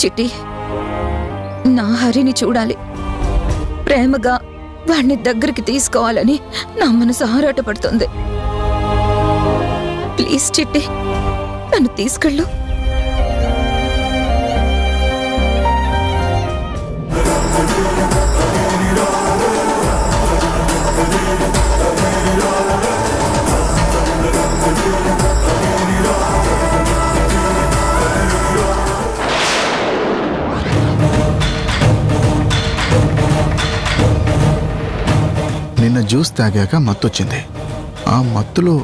చిట్టి, నా హరిని చూడాలి, ప్రేమగా వాడిని దగ్గరికి తీసుకోవాలని నా మనసు ఆరాటపడుతుంది. ప్లీజ్ చిట్టి, నన్ను తీసుకెళ్ళు. నిన్న జ్యూస్ తాగాక మత్తొచ్చింది. ఆ మత్తులో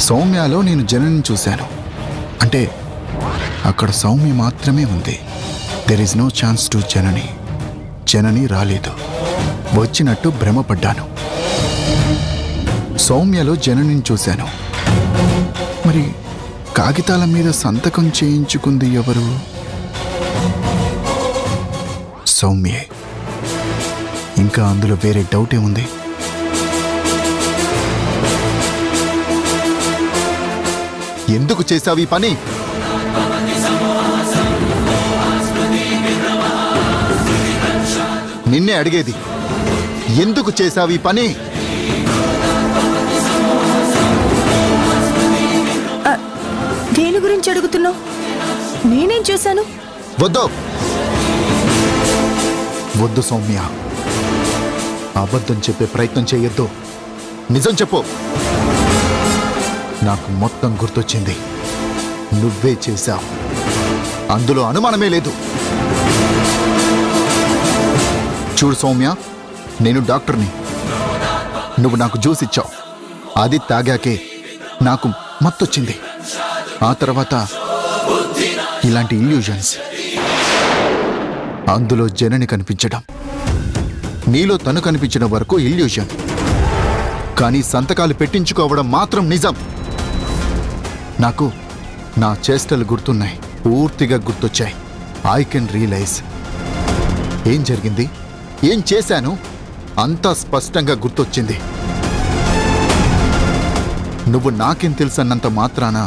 సౌమ్యలో నేను జనని చూశాను. అంటే అక్కడ సౌమ్య మాత్రమే ఉంది. There is no chance to Janani. Janani రాలేదు. వచ్చినట్టు భ్రమపడ్డాను. సౌమ్యలో జననిని చూశాను. మరి కాగితాల మీద సంతకం చేయించుకుంది ఎవరు? సౌమ్యే. ఇంకా అందులో వేరే డౌట్ ఏముంది? ఎందుకు చేశావు ఈ పని? నిన్నే అడిగేది, ఎందుకు చేశావు ఈ పని? దేని గురించి అడుగుతున్నావు? నేనేం చేశాను? వద్దు వద్దు సౌమ్య, అబద్ధం చెప్పే ప్రయత్నం చేయొద్దు. నిజం చెప్పు. నాకు మొత్తం గుర్తొచ్చింది. నువ్వే చేశావు, అందులో అనుమానమే లేదు. చూడు సౌమ్య, నేను డాక్టర్ని. నువ్వు నాకు జ్యూస్ ఇచ్చావు. అది తాగాకే నాకు మత్తొచ్చింది. ఆ తర్వాత ఇలాంటి ఇల్యూజన్స్. అందులో జనని కనిపించడం, నీలో తను కనిపించిన వరకు ఇల్యూజన్. కానీ సంతకాలు పెట్టించుకోవడం మాత్రం నిజం. నాకు నా చేష్టలు గుర్తున్నాయి, పూర్తిగా గుర్తొచ్చాయి. ఐ కెన్ రియలైజ్ ఏం జరిగింది, ఏం చేశాను, అంతా స్పష్టంగా గుర్తొచ్చింది. నువ్వు నాకేం తెలుసన్నంత మాత్రాన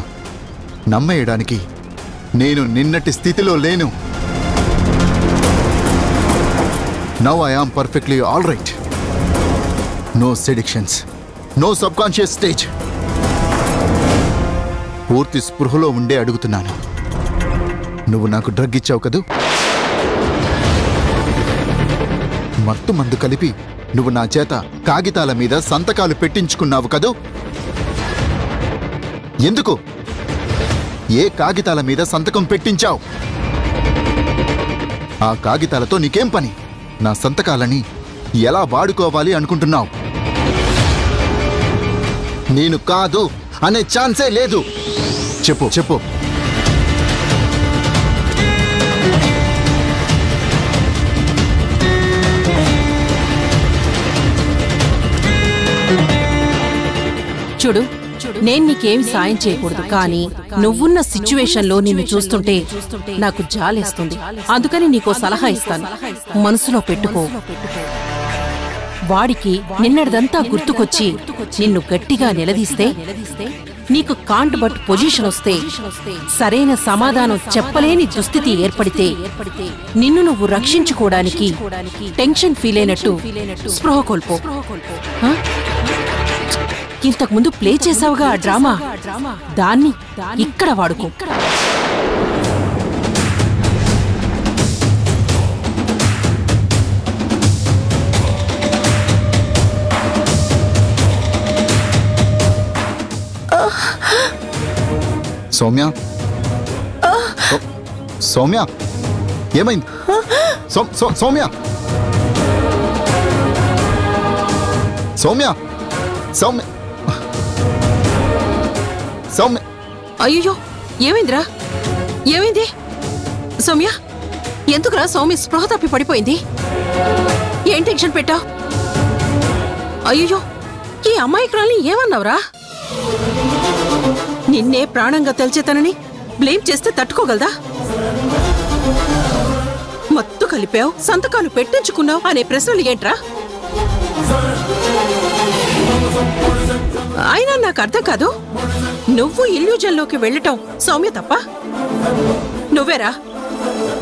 నమ్మేయడానికి నేను నిన్నటి స్థితిలో లేను. Now I am perfectly all right. No seductions, no subconscious stage. పూర్తి స్పృహలో ఉండే అడుగుతున్నాను. నువ్వు నాకు డ్రగ్ ఇచ్చావు కదూ? మత్తు మందు కలిపి నువ్వు నా చేత కాగితాల మీద సంతకాలు పెట్టించుకున్నావు కదూ? ఎందుకు? ఏ కాగితాల మీద సంతకం పెట్టించావు? ఆ కాగితాలతో నీకేం పని? నా సంతకాలని ఎలా వాడుకోవాలి అనుకుంటున్నావు? నేను కాదు అనే ఛాన్సే లేదు. చెప్పు చెప్పు. చూడు, నేను నీకేమి సాయం చేయకూడదు, కానీ నువ్వున్న సిచ్యువేషన్లో నిన్ను చూస్తుంటే నాకు జాలేస్తుంది. అందుకని నీకో సలహా ఇస్తాను. మనసులో పెట్టుకో. వాడికి నిన్నటిదంతా గుర్తుకొచ్చి నిన్ను గట్టిగా నిలదీస్తే, నీకు కాంట్ బట్ పొజిషన్ వస్తే, సరైన సమాధానం చెప్పలేని దుస్థితి ఏర్పడితే, నిన్ను నువ్వు రక్షించుకోవడానికి టెన్షన్ ఫీల్ అయినట్టు స్పృహ కోల్పో. ఇంతకు ముందు ప్లే చేసావుగా ఆ డ్రామా, దాన్ని ఇక్కడ వాడుకో. సౌమ్య, సౌమ్య ఏమైంది? సౌమ్య, సౌమ్య, సౌమ్య, సౌమ్య. అయ్యో, ఏమైందిరా? ఏమైంది? సౌమ్య, ఎందుకురా సౌమ్య స్పృహ తప్పి పడిపోయింది? ఏం టెన్షన్ పెట్టావు? అయ్యో, ఈ అమ్మాయికురాల్ని ఏమన్నావురా? నిన్నే ప్రాణంగా తెలిచేతనని బ్లేమ్ చేస్తే తట్టుకోగలదా? మత్తు కలిపావు, సంతకాలు పెట్టించుకున్నావు అనే ప్రశ్నలు ఏంట్రా? అయినా నాకు అర్థం కాదు. నువ్వు ఇల్యూజన్లోకి వెళ్ళటం సౌమ్య తప్ప? నువ్వేరా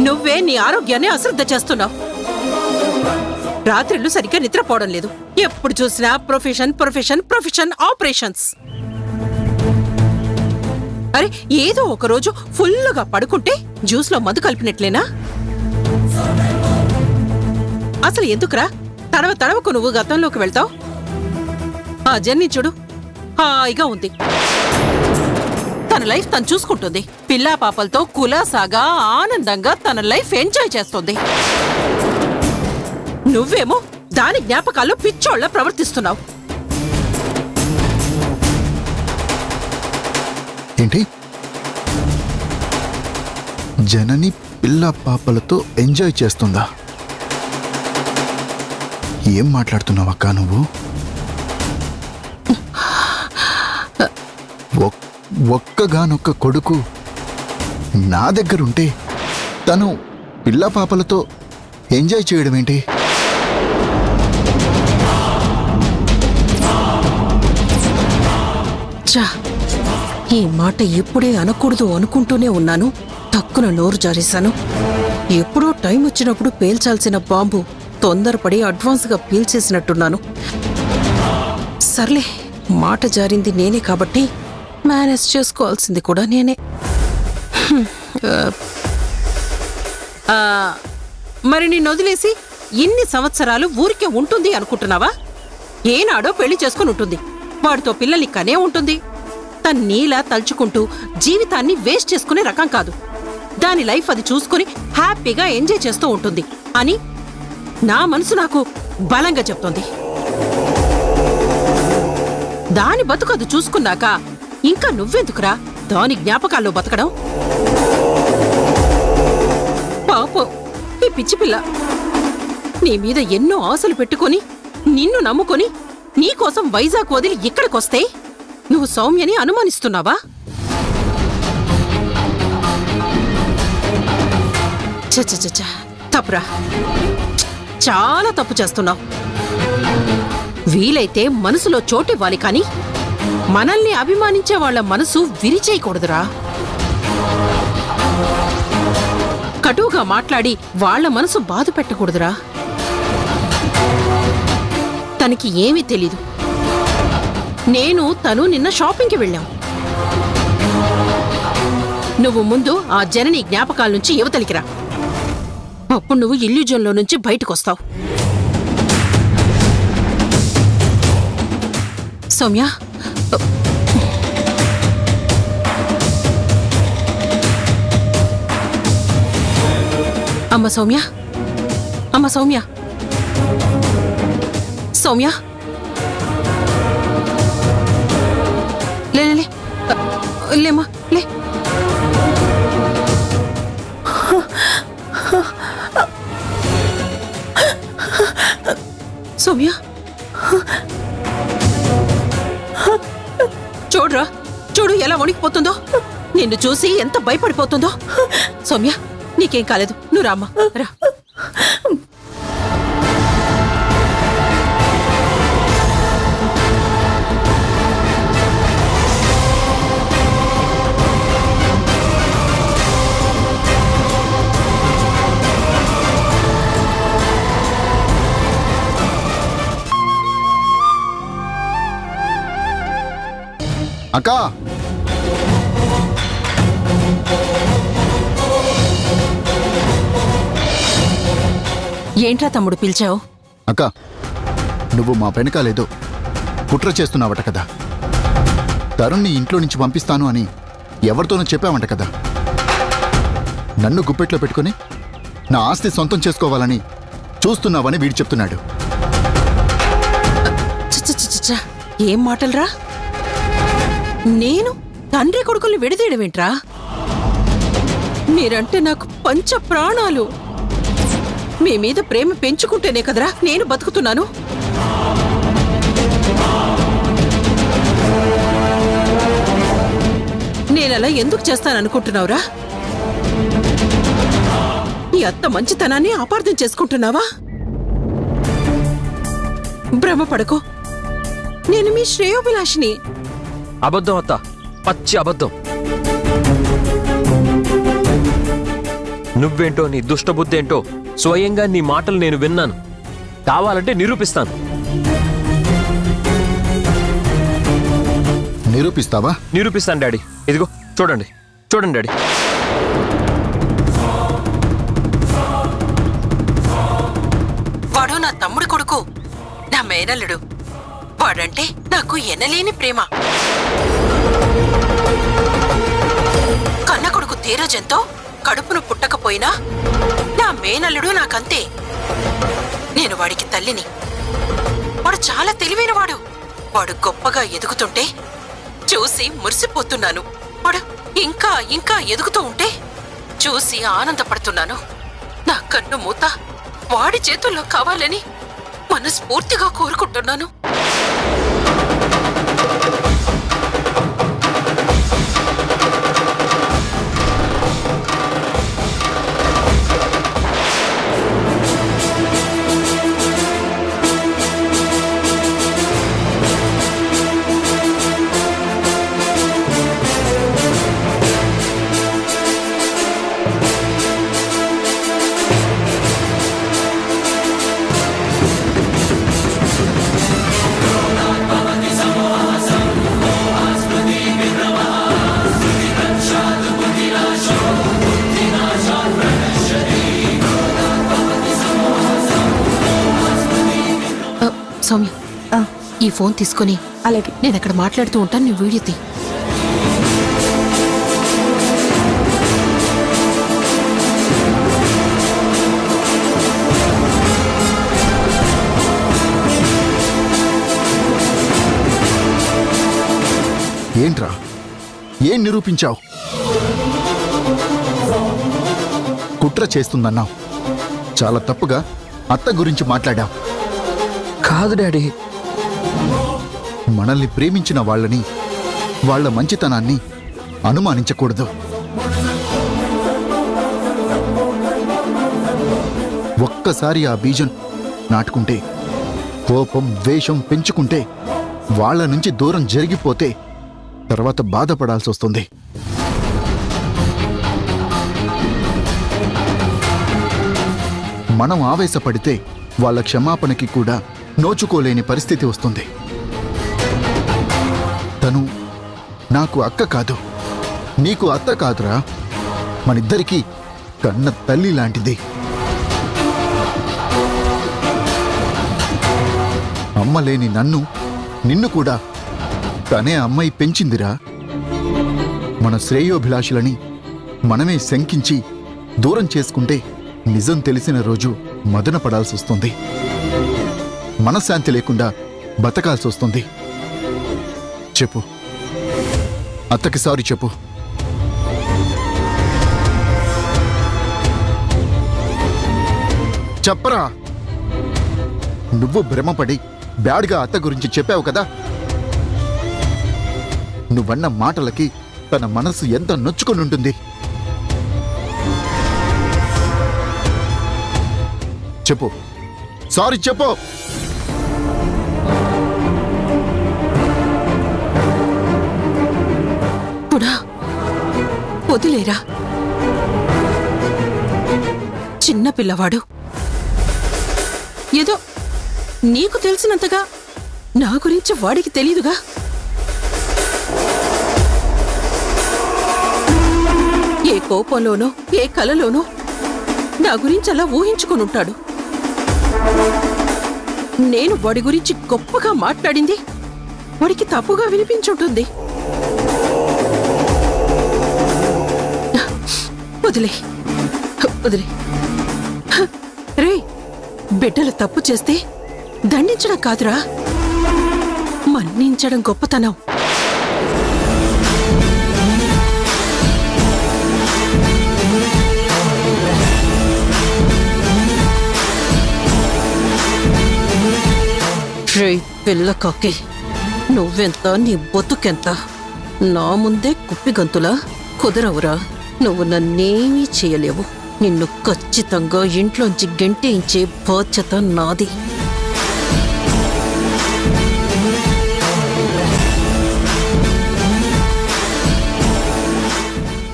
నువ్వే నీ ఆరోగ్యాన్ని అశ్రద్ధ చేస్తున్నావు. రాత్రిళ్ళు సరిగ్గా నిద్రపోవడం లేదు. ఎప్పుడు చూసినా ప్రొఫెషన్ ప్రొఫెషన్ ప్రొఫెషన్ ఆపరేషన్స్. అరే ఏదో ఒక రోజు ఫుల్లుగా పడుకుంటే జ్యూస్లో మందు కలిపినట్లేనా? అసలు ఎందుకురా తడవకు నువ్వు గతంలోకి వెళ్తావు? ఆ జర్నీ చూడు, హాయిగా ఉంది. తన లైఫ్ తను చూసుకుంటుంది. పిల్లా పాపలతో కులాసాగా ఆనందంగా తన లైఫ్ ఎంజాయ్ చేస్తుంది. నువ్వేమో దాని జ్ఞాపకాల్లో పిచ్చోళ్ళ ప్రవర్తిస్తున్నావు. ఏంటి? జనని పిల్ల పాపలతో ఎంజాయ్ చేస్తుందా? ఏం మాట్లాడుతున్నావు అక్క నువ్వు? ఒక్కగానొక్క కొడుకు నా దగ్గరుంటే తను పిల్ల పాపలతో ఎంజాయ్ చేయడం ఏంటి? చా, ఈ మాట ఇప్పుడే అనకూడదు అనుకుంటూనే ఉన్నాను. తక్కున నోరు జారేశాను. ఎప్పుడో టైం వచ్చినప్పుడు పేల్చాల్సిన బాంబు తొందరపడి అడ్వాన్స్గా పీల్చేసినట్టున్నాను. సర్లే, మాట జారింది నేనే కాబట్టి మేనేజ్ చేసుకోవాల్సింది కూడా నేనే. మరి నిన్ను వదిలేసి ఇన్ని సంవత్సరాలు ఊరికే ఉంటుంది అనుకుంటున్నావా? ఏనాడో పెళ్లి చేసుకుని ఉంటుంది. వాడితో పిల్లల్ని కనే ఉంటుంది. తన నీలా తలుచుకుంటూ జీవితాన్ని వేస్ట్ చేసుకునే రకం కాదు. దాని లైఫ్ అది చూసుకుని హ్యాపీగా ఎంజాయ్ చేస్తూ ఉంటుంది అని నా మనసు నాకు బలంగా చెప్తోంది. దాని బతుకు అది చూసుకున్నాక ఇంకా నువ్వెందుకురా దాని జ్ఞాపకాల్లో బతకడం? పాపం ఈ పిచ్చి పిల్ల నీ మీద ఎన్నో ఆశలు పెట్టుకుని నిన్ను నమ్ముకుని నీకోసం వైజాగ్ వదిలి ఇక్కడికొస్తే నువ్వు సౌమ్యని అనుమానిస్తున్నావా? చ తప్పురా, చాలా తప్పు చేస్తున్నావు. వీలైతే మనసులో చోటివ్వాలి కానీ మనల్ని అభిమానించే వాళ్ల మనసు విరిచేయకూడదురా. కటువుగా మాట్లాడి వాళ్ల మనసు బాధ పెట్టకూడదురా. తనకి ఏమీ తెలీదు. నేను తను నిన్న షాపింగ్కి వెళ్ళాం. నువ్వు ముందు ఆ జనని జ్ఞాపకాల నుంచి యువతలికిరా. అప్పుడు నువ్వు ఇల్యూజన్లో నుంచి బయటకొస్తావు. సౌమ్య, అమ్మ సౌమ్య, అమ్మ సౌమ్య, సౌమ్య, లే లే లేమ్మా లే. సౌమ్య, చూడురా, చూడు ఎలా వణికిపోతుందో. నిన్ను చూసి ఎంత భయపడిపోతుందో. సౌమ్య, నీకేం కాలేదు, నువ్వు రామ్మా రా. అక్కా, ఏంట్రా తమ్ముడు పిలిచావు? అక్క, నువ్వు మా వెనకాలేదో కుట్ర చేస్తున్నావట కదా. తరుణ్ని ఇంట్లో నుంచి పంపిస్తాను అని ఎవరితోనూ చెప్పావంట కదా. నన్ను గుప్పెట్లో పెట్టుకుని నా ఆస్తి సొంతం చేసుకోవాలని చూస్తున్నావని వీడు చెప్తున్నాడు. ఏం మాటలరా? నేను తండ్రి కొడుకుల్ని విడదీయడమేంట్రా? మీరంటే నాకు పంచ ప్రాణాలు. మీ మీద ప్రేమ పెంచుకుంటేనే కదరా నేను బతుకుతున్నాను. నేనలా ఎందుకు చేస్తాననుకుంటున్నావురా? ఈ అత్త మంచితనాన్ని అపార్థం చేసుకుంటున్నావా? భ్రమపడకో, నేను మీ శ్రేయోభిలాషిని. అబద్ధం అత్త, పచ్చి అబద్ధం. నువ్వేంటో నీ దుష్టబుద్ధి ఏంటో స్వయంగా నీ మాటలు నేను విన్నాను. కావాలంటే నిరూపిస్తాను. నిరూపిస్తావా? నిరూపిస్తాను డాడీ. ఇదిగో చూడండి, చూడండి డాడీ. వాడు నా తమ్ముడు కొడుకు, నా మేనల్లుడు. వాడంటే నాకు ఎనలేని ప్రేమ. కన్న కొడుకు ధీరజంతో కడుపును పుట్టకపోయినా నా మేనల్లుడు నాకంతే. నేను వాడికి తల్లిని. వాడు చాలా తెలివైనవాడు. వాడు గొప్పగా ఎదుగుతుంటే చూసి మురిసిపోతున్నాను. వాడు ఇంకా ఇంకా ఎదుగుతూ ఉంటే చూసి ఆనందపడుతున్నాను. నా కన్ను మూత వాడి చేతుల్లో కావాలని మనస్ఫూర్తిగా కోరుకుంటున్నాను. సౌమ్య, ఈ ఫోన్ తీసుకుని అలాగే నేను అక్కడ మాట్లాడుతూ ఉంటాను. నువ్వు వీడియో తీ. ఏంట్రా, ఏం నిరూపించావు? కుట్ర చేస్తుందన్నావు. చాలా తప్పుగా అత్త గురించి మాట్లాడావు. కాదు డాడీ. మనల్ని ప్రేమించిన వాళ్ళని, వాళ్ళ మంచితనాన్ని అనుమానించకూడదు. ఒక్కసారి ఆ బీజం నాటుకుంటే, కోపం ద్వేషం పెంచుకుంటే, వాళ్ళ నుంచి దూరం జరిగిపోతే తర్వాత బాధపడాల్సి వస్తుంది. మనం ఆవేశపడితే వాళ్ళ క్షమాపణకి కూడా నోచుకోలేని పరిస్థితి వస్తుంది. తను నాకు అక్క కాదు, నీకు అత్త కాదురా. మనిద్దరికీ కన్న తల్లి లాంటిది. అమ్మ లేని నన్ను, నిన్ను కూడా తనే అమ్మాయి పెంచిందిరా. మన శ్రేయోభిలాషులని మనమే శంకించి దూరం చేసుకుంటే నిజం తెలిసిన రోజు మదన పడాల్సి వస్తుంది. మనశ్శాంతి లేకుండా బతకాల్సి వస్తుంది. చెప్పు, అత్తకి సారీ చెప్పు. చెప్పరా. నువ్వు భ్రమపడి బ్యాడ్గా అత్త గురించి చెప్పావు కదా. నువ్వన్న మాటలకి తన మనసు ఎంత నొచ్చుకొని ఉంటుంది. చెప్పు, సారీ చెప్పు. కూడా వదిలేరా. చిన్న పిల్లవాడు. ఏదో నీకు తెలిసినంతగా నా గురించి వాడికి తెలీదుగా. ఏ కోపంలోనో ఏ కలలోనో నా గురించి అలా ఊహించుకొనుంటాడు. నేను వాడి గురించి గొప్పగా మాట్లాడింది వాడికి తప్పుగా వినిపించుంటుంది. వదిలే వదిలే. రే, బిడ్డలు తప్పు చేస్తే దండించడం కాదురా, మన్నించడం గొప్పతనం. రే పిల్లకాకి, నువ్వెంత నీ బతుకెంత? నా ముందే కుప్పిగంతులా కుదరవురా. నువ్వు నన్నేమీ చేయలేవు. నిన్ను ఖచ్చితంగా ఇంట్లోంచి గెంటేయించే బాధ్యత నాది.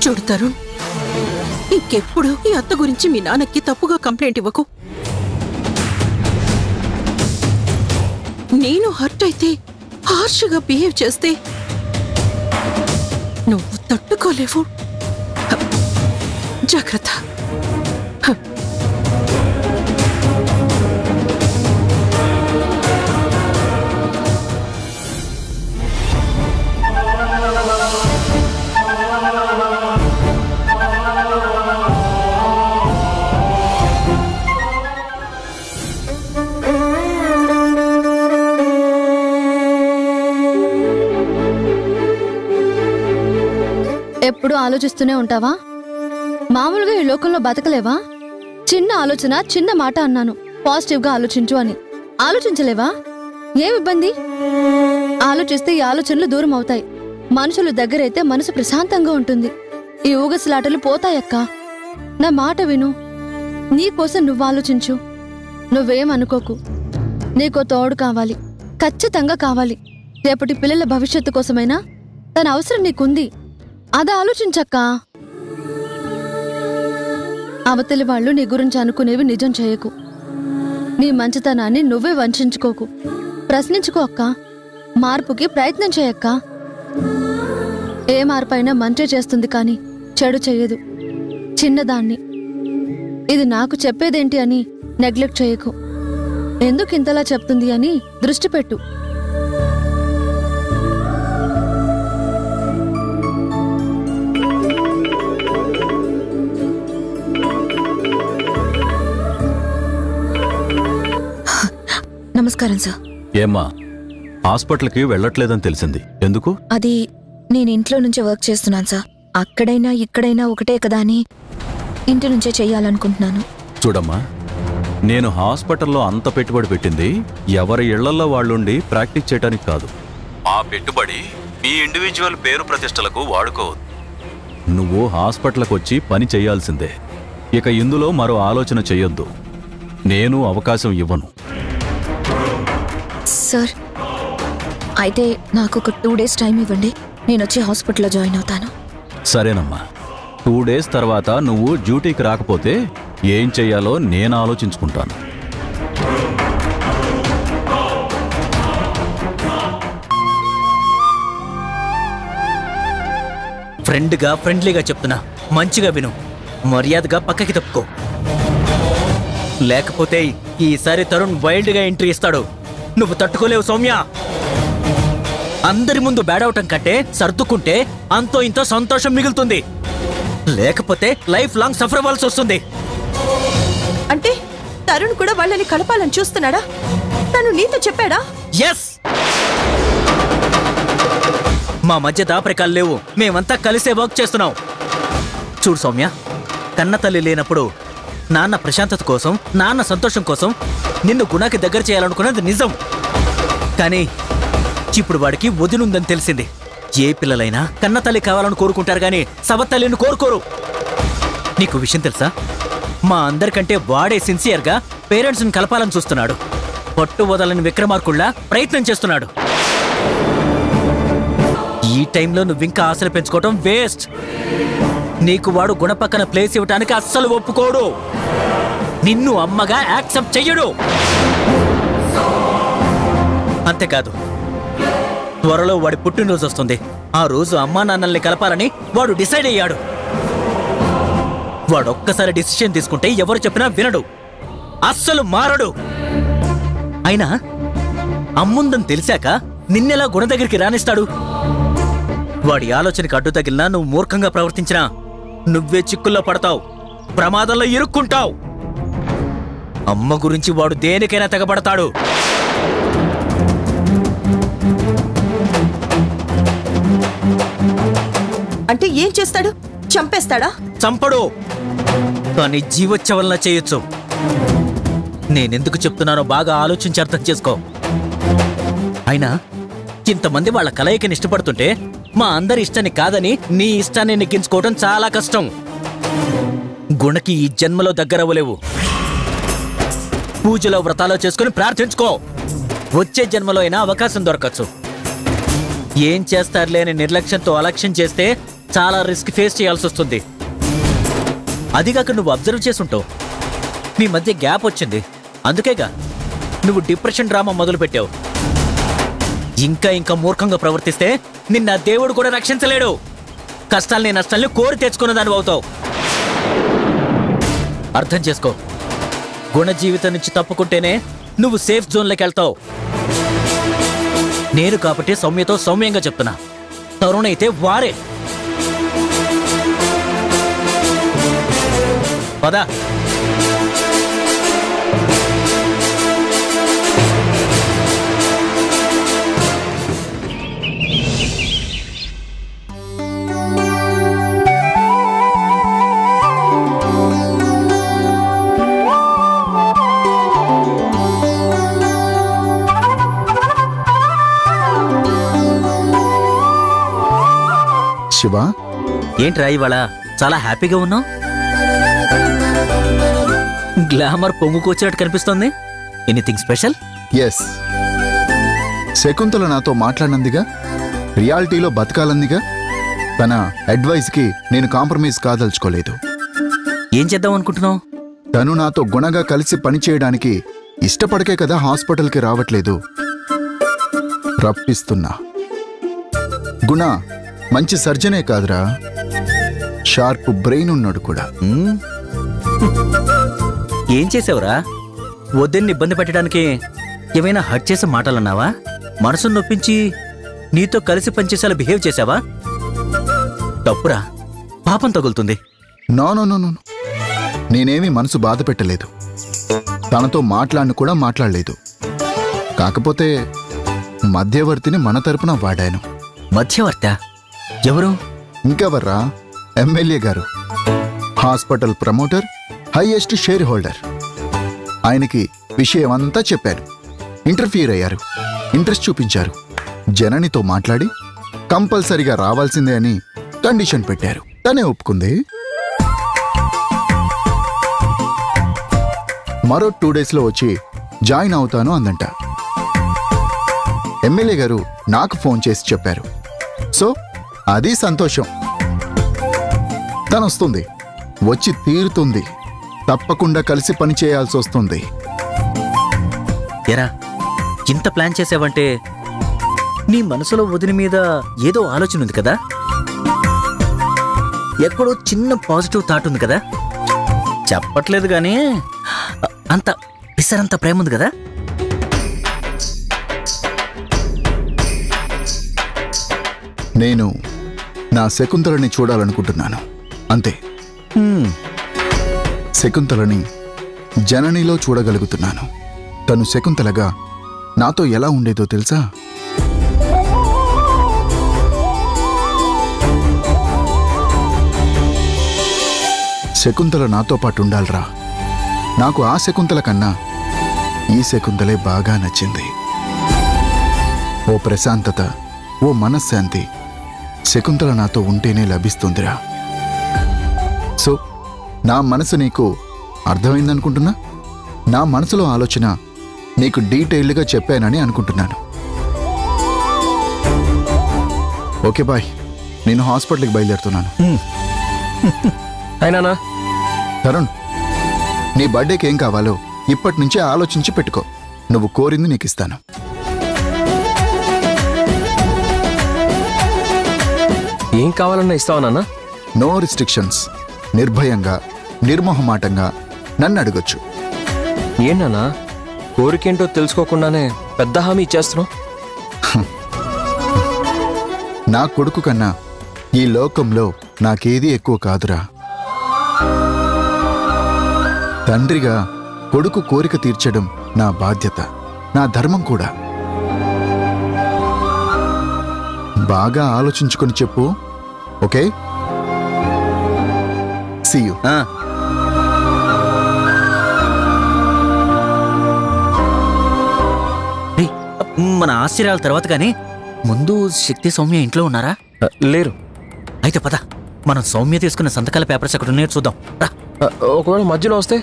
చూడు తరుణ్, ఇంకెప్పుడు ఈ అత్త గురించి మీ నాన్నకి తప్పుగా కంప్లైంట్ ఇవ్వకు. నేను హర్ట్ అయితే, హార్ష్గా బిహేవ్ చేస్తే నువ్వు తట్టుకోలేవు. జాగ్రత్త. ఎప్పుడు ఆలోచిస్తూనే ఉంటావా? మామూలుగా ఈ లోకంలో బతకలేవా? చిన్న ఆలోచన, చిన్న మాట అన్నాను, పాజిటివ్గా ఆలోచించు అని. ఆలోచించలేవా? ఏం ఇబ్బంది? ఆలోచిస్తే ఈ ఆలోచనలు దూరం అవుతాయి. మనుషులు దగ్గరైతే మనసు ప్రశాంతంగా ఉంటుంది. ఈ ఊగసలాటలు పోతాయక్కా. నా మాట విను. నీకోసం నువ్వు ఆలోచించు. నువ్వేం అనుకోకు. నీకో తోడు కావాలి, ఖచ్చితంగా కావాలి. రేపటి పిల్లల భవిష్యత్తు కోసమైనా తన అవసరం నీకుంది. అది ఆలోచించక్కా. అవతలి వాళ్ళు నీ గురించి అనుకునేవి నిజం చేయకు. నీ మంచితనాన్ని నువ్వే వంచుకోకు. ప్రశ్నించుకో అక్క. మార్పుకి ప్రయత్నం చేయక్క. ఏ మార్పైనా మంచి చేస్తుంది కానీ చెడు చెయ్యదు. చిన్నదాన్ని ఇది నాకు చెప్పేదేంటి అని నెగ్లెక్ట్ చేయకు. ఎందుకు ఇంతలా చెప్తుంది అని దృష్టి పెట్టు. నమస్కారం సార్. ఏమ్మా, హాస్పిటల్కి వెళ్ళట్లేదని తెలిసింది, ఎందుకు? అది నేను ఇంట్లో నుంచే వర్క్ చేస్తున్నాను సార్. అక్కడైనా ఇక్కడైనా ఒకటే కదా అని ఇంటి నుంచే చెయ్యాలనుకుంటున్నాను. చూడమ్మా, నేను హాస్పిటల్లో అంత పెట్టుబడి పెట్టింది ఎవరి ఇళ్లల్లో వాళ్ళుండి ప్రాక్టీస్ చేయడానికి కాదు. ఆ పెట్టుబడి మీ ఇండివిజువల్ పేరు ప్రతిష్టలకు వాడుకోవద్దు. నువ్వు హాస్పిటల్కి వచ్చి పని చేయాల్సిందే. ఇక ఇందులో మరో ఆలోచన చెయ్యొద్దు. నేను అవకాశం ఇవ్వను. సార్, అయితే నాకు ఒక 2 days టైం ఇవ్వండి. నేను వచ్చి హాస్పిటల్లో జాయిన్ అవుతాను. సరేనమ్మా. 2 days తర్వాత నువ్వు డ్యూటీకి రాకపోతే ఏం చెయ్యాలో నేను ఆలోచించుకుంటాను. ఫ్రెండ్లీగా చెప్తున్నా, మంచిగా విను. మర్యాదగా పక్కకి తప్పుకో, లేకపోతే ఈసారి తరుణ్ వైల్డ్గా ఎంట్రీ ఇస్తాడు. నువ్వు తట్టుకోలేవు సౌమ్య. అందరి ముందు బేడవటం కంటే సర్దుకుంటే అంతో ఇంతో సంతోషం మిగులుతుంది. లేకపోతే లైఫ్ లాంగ్ సఫర్ అవ్వాల్సి వస్తుంది. అంటే తరుణ్ కూడా వాళ్ళని కలపాలని చూస్తున్నాడా? తను నీతో చెప్పాడా? ఎస్. మా మధ్య దాపరికాలు లేవు. మేమంతా కలిసే వర్క్ చేస్తున్నాం. చూడు సౌమ్య, కన్న తల్లి లేనప్పుడు నాన్న ప్రశాంతత కోసం, నాన్న సంతోషం కోసం నిన్ను గుణాకి దగ్గర చేయాలనుకున్నది నిజం. కానీ ఇప్పుడు వాడికి వదినుందని తెలిసింది. ఏ పిల్లలైనా కన్న తల్లి కావాలని కోరుకుంటారు గాని సవతల్లిని కోరుకోరు. నీకు విషయం తెలుసా? మా అందరికంటే వాడే సిన్సియర్గా పేరెంట్స్ని కలపాలని చూస్తున్నాడు. పట్టు వదలని విక్రమార్కుల్లా ప్రయత్నం చేస్తున్నాడు. ఈ టైంలో నువ్వింకా ఆశలు పెంచుకోవటం వేస్ట్. నీకు వాడు గుణపక్కన ప్లేస్ ఇవ్వటానికి అస్సలు ఒప్పుకోడు. నిన్ను అమ్మగా యాక్సెప్ట్ చెయ్యడు. అంతేకాదు, త్వరలో వాడి పుట్టినరోజు వస్తుంది. ఆ రోజు అమ్మా నాన్నల్ని కలపాలని వాడు డిసైడ్ అయ్యాడు. వాడు ఒక్కసారి డిసిషన్ తీసుకుంటే ఎవరు చెప్పినా వినడు, అస్సలు మారడు. అయినా అమ్ముందని తెలిసాక నిన్నెలా గుణ దగ్గరికి రానిస్తాడు? వాడి ఆలోచనకి అడ్డు తగిలినా నువ్వు మూర్ఖంగా ప్రవర్తించినా నువ్వే చిక్కుల్లో పడతావు, ప్రమాదంలో ఇరుక్కుంటావు. అమ్మ గురించి వాడు దేనికైనా తెగబడతాడు. అంటే ఏం చేస్తాడు? చంపేస్తాడా? చంపడు, కానీ జీవోత్సవలన చేయొచ్చు. నేనెందుకు చెప్తున్నానో బాగా ఆలోచించి అర్థం చేసుకో. అయినా ఇంతమంది వాళ్ళ కలయికని ఇష్టపడుతుంటే మా అందరి ఇష్టాన్ని కాదని నీ ఇష్టాన్ని నెగ్గించుకోవడం చాలా కష్టం. గుణకి ఈ జన్మలో దగ్గరవ్వలేవు. పూజలో వ్రతాలో చేసుకుని ప్రార్థించుకో. వచ్చే జన్మలో అయినా అవకాశం దొరకచ్చు. ఏం చేస్తారులే అని నిర్లక్ష్యంతో అలక్ష్యం చేస్తే చాలా రిస్క్ ఫేస్ చేయాల్సి వస్తుంది. అదిగాక నువ్వు అబ్జర్వ్ చేసుంటావు, మీ మధ్య గ్యాప్ వచ్చింది. అందుకేగా నువ్వు డిప్రెషన్ డ్రామా మొదలుపెట్టావు. ఇంకా మూర్ఖంగా ప్రవర్తిస్తే నిన్న దేవుడు కూడా రక్షించలేడు. కష్టాల్ని నష్టాల్ని కోరి తెచ్చుకున్న దాని అవుతావు. అర్థం చేసుకో. గుణ జీవితం నుంచి తప్పుకుంటేనే నువ్వు సేఫ్ జోన్లోకి వెళ్తావు. నేను కాబట్టి సౌమ్యతో సౌమ్యంగా చెప్తున్నా, తరుణ్ అయితే వారే. పదా. శివ, ఏంట్రా ఇవాళ చాలా హ్యాపీగా ఉన్నావు? గ్లామర్ పొంగుకొచ్చినట్టు కనిపిస్తోంది. Anything special? ఎస్, శకుంతల నాతో మాట్లాడినందిగా, రియాలిటీలో బతకాలందిగా. తన అడ్వైస్కి నేను కాంప్రమైజ్ కాదలుచుకోలేదు. ఏం చేద్దాం అనుకుంటున్నావు? తను నాతో గుణగా కలిసి పనిచేయడానికి ఇష్టపడకే కదా హాస్పిటల్కి రావట్లేదు. రప్పిస్తున్నా. గుణ మంచి సర్జనే కాదురా, షార్ప్ బ్రెయిన్ ఉన్నాడు కూడా. ఏం చేసావురా? వద్దని ఇబ్బంది పెట్టడానికి ఏమైనా హర్ట్ చేసే మాటలన్నావా? మనసును నొప్పించి నీతో కలిసి పనిచేసేలా బిహేవ్ చేసావా? తప్పురా, పాపం తగులుతుంది. నో, నేనేమీ మనసు బాధ పెట్టలేదు. తనతో మాట్లాడిన కూడా మాట్లాడలేదు. కాకపోతే మధ్యవర్తిని మన తరపున వాడాను. మధ్యవర్తా? ఎవరు? ఇంకెవర్రా, ఎమ్మెల్యే గారు. Hospital promoter, highest share holder. ఆయనకి విషయం అంతా చెప్పాను. ఇంటర్ఫియర్ అయ్యారు, ఇంట్రెస్ట్ చూపించారు. జననితో మాట్లాడి కంపల్సరిగా రావాల్సిందే అని కండిషన్ పెట్టారు. తనే ఒప్పుకుంది. మరో 2 డేస్లో వచ్చి జాయిన్ అవుతాను అందంట. ఎమ్మెల్యే గారు నాకు ఫోన్ చేసి చెప్పారు. సో అది సంతోషం. తనొస్తుంది, వచ్చి తీరుతుంది. తప్పకుండా కలిసి పని చేయాల్సి వస్తుంది. ఎరా, ఇంత ప్లాన్ చేసావంటే నీ మనసులో వదిన మీద ఏదో ఆలోచన ఉంది కదా? ఎక్కడో చిన్న పాజిటివ్ థాట్ ఉంది కదా? చెప్పట్లేదు గానీ అంత పిసరంత ప్రేమ ఉంది కదా? నేను నా శకుంతలని చూడాలనుకుంటున్నాను, అంతే. శకుంతలని జననిలో చూడగలుగుతున్నాను. తను శకుంతలగా నాతో ఎలా ఉండేదో తెలుసా? శకుంతల నాతో పాటు ఉండాలిరా. నాకు ఆ శకుంతల కన్నా ఈ శకుంతలే బాగా నచ్చింది. ఓ ప్రశాంతత, ఓ మనశ్శాంతి శకుంతల నాతో ఉంటేనే లభిస్తుందిరా. సో నా మనసు నీకు అర్థమైందనుకుంటున్నా. నా మనసులో ఆలోచన నీకు డీటెయిల్డ్గా చెప్పానని అనుకుంటున్నాను. ఓకే బాయ్, నేను హాస్పిటల్కి బయలుదేరుతున్నాను. అయినా తరుణ్, నీ బర్త్డేకి ఏం కావాలో ఇప్పటి నుంచే ఆలోచించి పెట్టుకో. నువ్వు కోరింది నీకు ఇస్తాను. ఏం కావాలన్నా ఇస్తావా నాన్న? No restrictions. నిర్భయంగా, నిర్మోహమాటంగా నన్ను అడగొచ్చు. ఏంటన్నా కోరికేంటో తెలుసుకోకుండానే పెద్ద హామీ ఇచ్చేస్తున్నావు? నా కొడుకు కన్నా ఈ లోకంలో నాకేదీ ఎక్కువ కాదురా. తండ్రిగా కొడుకు కోరిక తీర్చడం నా బాధ్యత, నా ధర్మం కూడా. బాగా ఆలోచించుకొని చెప్పు, ఓకే? See you. మన ఆశ్చర్యాల తర్వాత కానీ ముందు శక్తి సౌమ్య ఇంట్లో ఉన్నారా? లేరు. అయితే పద, మనం సౌమ్య తీసుకున్న సంతకాల పేపర్స్ అక్కడ ఉన్నాయో చూద్దాం. ఒకవేళ మధ్యలో వస్తే?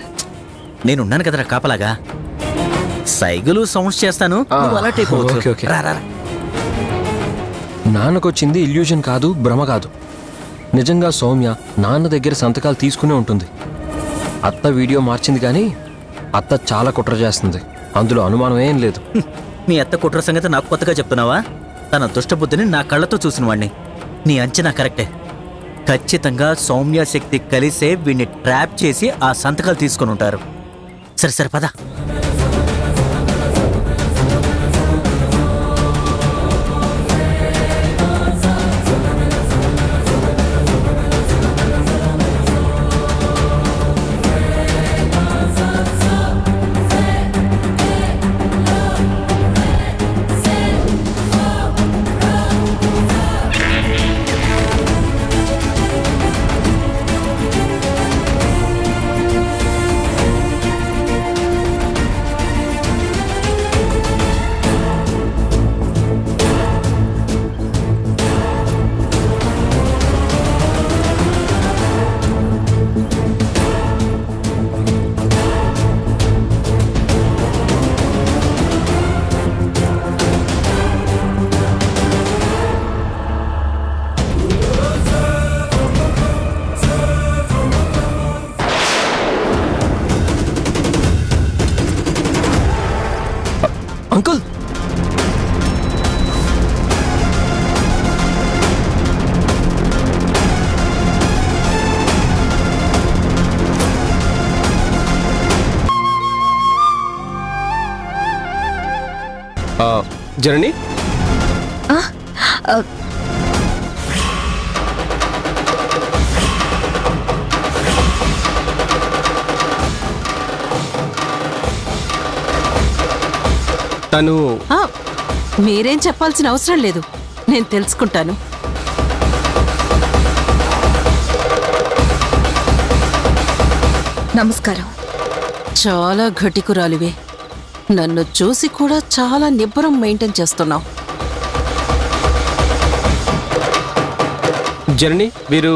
నేనున్నాను కదరా కాపలాగా. సైగులు సౌండ్స్ చేస్తాను, అలర్ట్ అయిపోవచ్చు. నాన్నకొచ్చింది ఇల్యూజన్ కాదు, భ్రమ కాదు. నిజంగా సౌమ్య నాన్న దగ్గర సంతకాలు తీసుకునే ఉంటుంది. అత్త వీడియో మార్చింది కానీ అత్త చాలా కుట్ర చేస్తుంది, అందులో అనుమానం ఏం లేదు. మీ అత్త కుట్ర సంగతి నాకు కొత్తగా చెప్తున్నావా? తన దుష్టబుద్ధిని నా కళ్ళతో చూసిన వాణ్ణి. నీ అంచనా కరెక్టే. ఖచ్చితంగా సౌమ్య శక్తి కలిసే వీడిని ట్రాప్ చేసి ఆ సంతకాలు తీసుకొని ఉంటారు. సరే సరే పద. అంకుల్, జనని తను మీరేం చెప్పాల్సిన అవసరం లేదు, నేను తెలుసుకుంటాను. నమస్కారం. చాలా ఘటికురాలివే. నన్ను చూసి కూడా చాలా నిబ్బరం మెయింటైన్ చేస్తున్నావు. జనని వీరు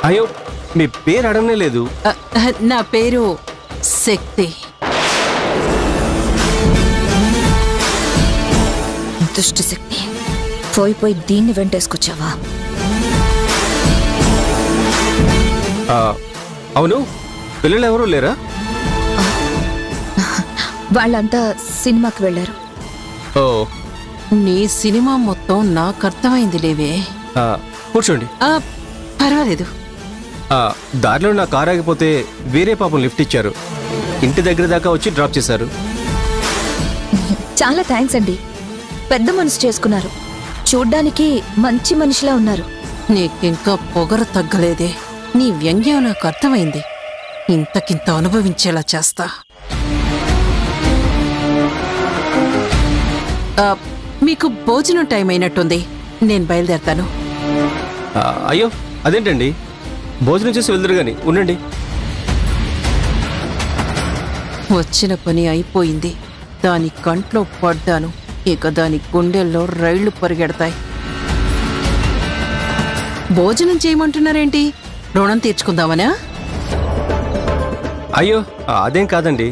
అయ్యో మీ పేరు అడగనే లేదు. నా పేరు శక్తి. దుష్ట శక్తి, పోయి దీన్ని వెంటేసుకొచ్చావా? అవును, పిల్లలు ఎవరూ లేరా? వాళ్ళంతా సినిమాకి వెళ్ళారు. ఓ, నీ సినిమా మొత్తం నాకు అర్థమైంది లేవే. కూర్చోండి. పర్వాలేదు. దారిలో నా కారు ఆగిపోతే వేరే పాపం లిఫ్ట్ ఇచ్చారు, ఇంటి దగ్గర దాకా వచ్చి డ్రాప్ చేశారు. చాలా థ్యాంక్స్ అండి, పెద్ద మనసు చేసుకున్నారు. చూడ్డానికి మంచి మనిషిలా ఉన్నారు. నీకింకా పొగరు తగ్గలేదే. నీ వ్యంగ్యం నాకు అర్థమైంది. ఇంతకింత అనుభవించేలా చేస్తా. మీకు భోజనం టైం అయినట్టుంది, నేను బయలుదేరతాను. అయ్యో అదేంటండి, భోజనం చేసి వెళ్దురు గాని, ఉండండి. వచ్చిన పని అయిపోయింది. దాని కంట్లో పడ్డాను, ఇక దాని గుండెల్లో రైళ్లు పరిగెడతాయి. భోజనం చేయమంటున్నారేంటి? రుణం తీర్చుకుందామనా? అయ్యో అదేం కాదండి,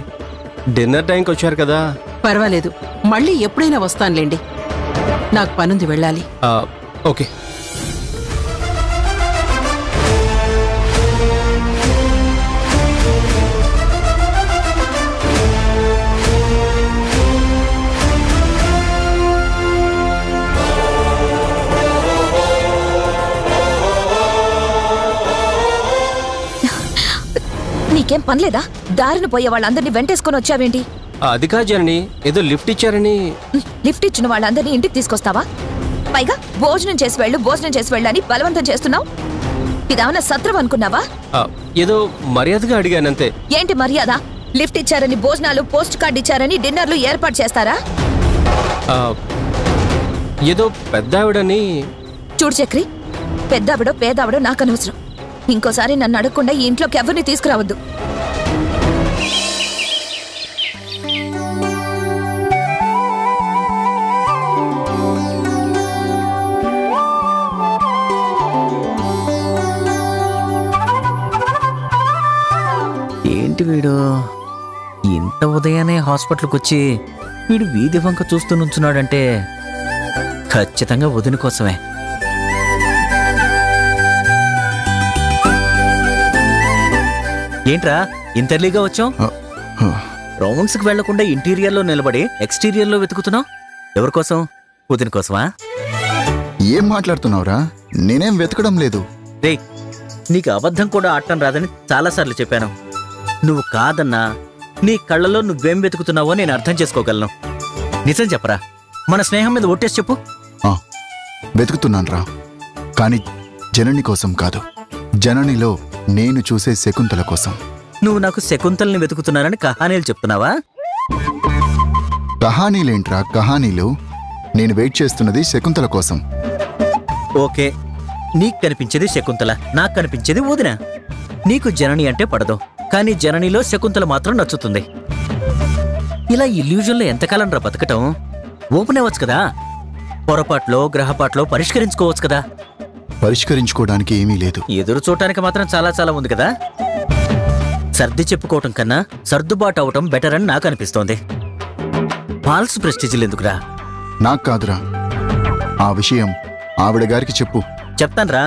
డిన్నర్ టైంకి వచ్చారు కదా. పర్వాలేదు, మళ్ళీ ఎప్పుడైనా వస్తానులేండి. నాకు పనుంది, వెళ్ళాలి. ఓకే. నీకేం పనిలేదా? దారిని పోయే వాళ్ళందరినీ వెంటేసుకొని వచ్చావేంటి? అది కాదు జనని, ఏదో లిఫ్ట్ ఇచ్చారని. లిఫ్ట్ ఇచ్చిన వాళ్ళందరినీ ఇంటికి తీసుకొస్తావా? పైగా భోజనం చేసి వెళ్ళు అని బలవంతం చేస్తున్నావు. ఇదేమన్నా సత్రం అనుకున్నావా? ఏదో మర్యాదగా అడిగానంతే. ఏంటి మర్యాద? లిఫ్ట్ ఇచ్చారని, భోజనాలు, పోస్ట్ కార్డ్ ఇచ్చారని డిన్నర్లు ఏర్పాటు చేస్తారా? ఏదో పెద్ద ఆవిడని. చూడు చక్రి, పెద్దావిడో పేదావిడో నాకు అనవసరం. ఇంకోసారి నన్ను అడగకుండా ఈ ఇంట్లోకి ఎవరిని తీసుకురావద్దు. ఏంటి వీడు ఇంత ఉదయాన్నే హాస్పిటల్కి వచ్చి వీడు వీధి వంక చూస్తూ నుంచున్నాడంటే ఖచ్చితంగా వదిన కోసమే. ఏంట్రా ఇంటర్లీగా వచ్చాం? రౌండ్స్కి వెళ్లకుండా ఇంటీరియర్లో నిలబడి ఎక్స్టీరియర్లో వెతుకుతున్నావు. ఎవరి కోసం? వదిన కోసమా? ఏం మాట్లాడుతున్నావురా? నేనేం వెతకడం లేదు. రే, నీకు అబద్ధం కూడా ఆడటం రాదని చాలాసార్లు చెప్పాను. నువ్వు కాదన్నా నీ కళ్ళలో నువ్వేం వెతుకుతున్నావో నేను అర్థం చేసుకోగలను. నిజం చెప్పరా, మన స్నేహం మీద ఒట్టేసి చెప్పు. వెతుకుతున్నాను రా, కానీ జనని కోసం కాదు. జననిలో నేను చూసే శకుంతల కోసం. నువ్వు నాకు శకుంతల్ని వెతుకుతున్నానని కహానీలు చెప్తున్నావా? కహానీలేంట్రా కహానీలు? నేను వెయిట్ చేస్తున్నది శకుంతల కోసం. ఓకే, నీకు కనిపించేది శకుంతల, నాకు కనిపించేది వదిన. నీకు జనని అంటే పడదు, కానీ జననిలో శకుంతల మాత్రం నచ్చుతుంది. ఇలా ఇల్యూజన్లో ఎంతకాలం రా బతకటం? ఓపెన్ అవ్వచ్చు కదా, పొరపాట్లో గ్రహపాట్లో పరిష్కరించుకోవచ్చు కదా. పరిష్కరించుకోవడానికి ఏమీ లేదు. ఎదురు చూడటానికి మాత్రం చాలా చాలా ఉంది కదా. సర్ది చెప్పుకోవటం కన్నా సర్దుబాటు అవటం బెటర్ అని నాకు అనిపిస్తోంది. ఫాల్స్ ప్రెస్టీజీలు ఎందుకురా? నాకు కాదురా, ఆ విషయం ఆవిడ గారికి చెప్పు. చెప్తానురా,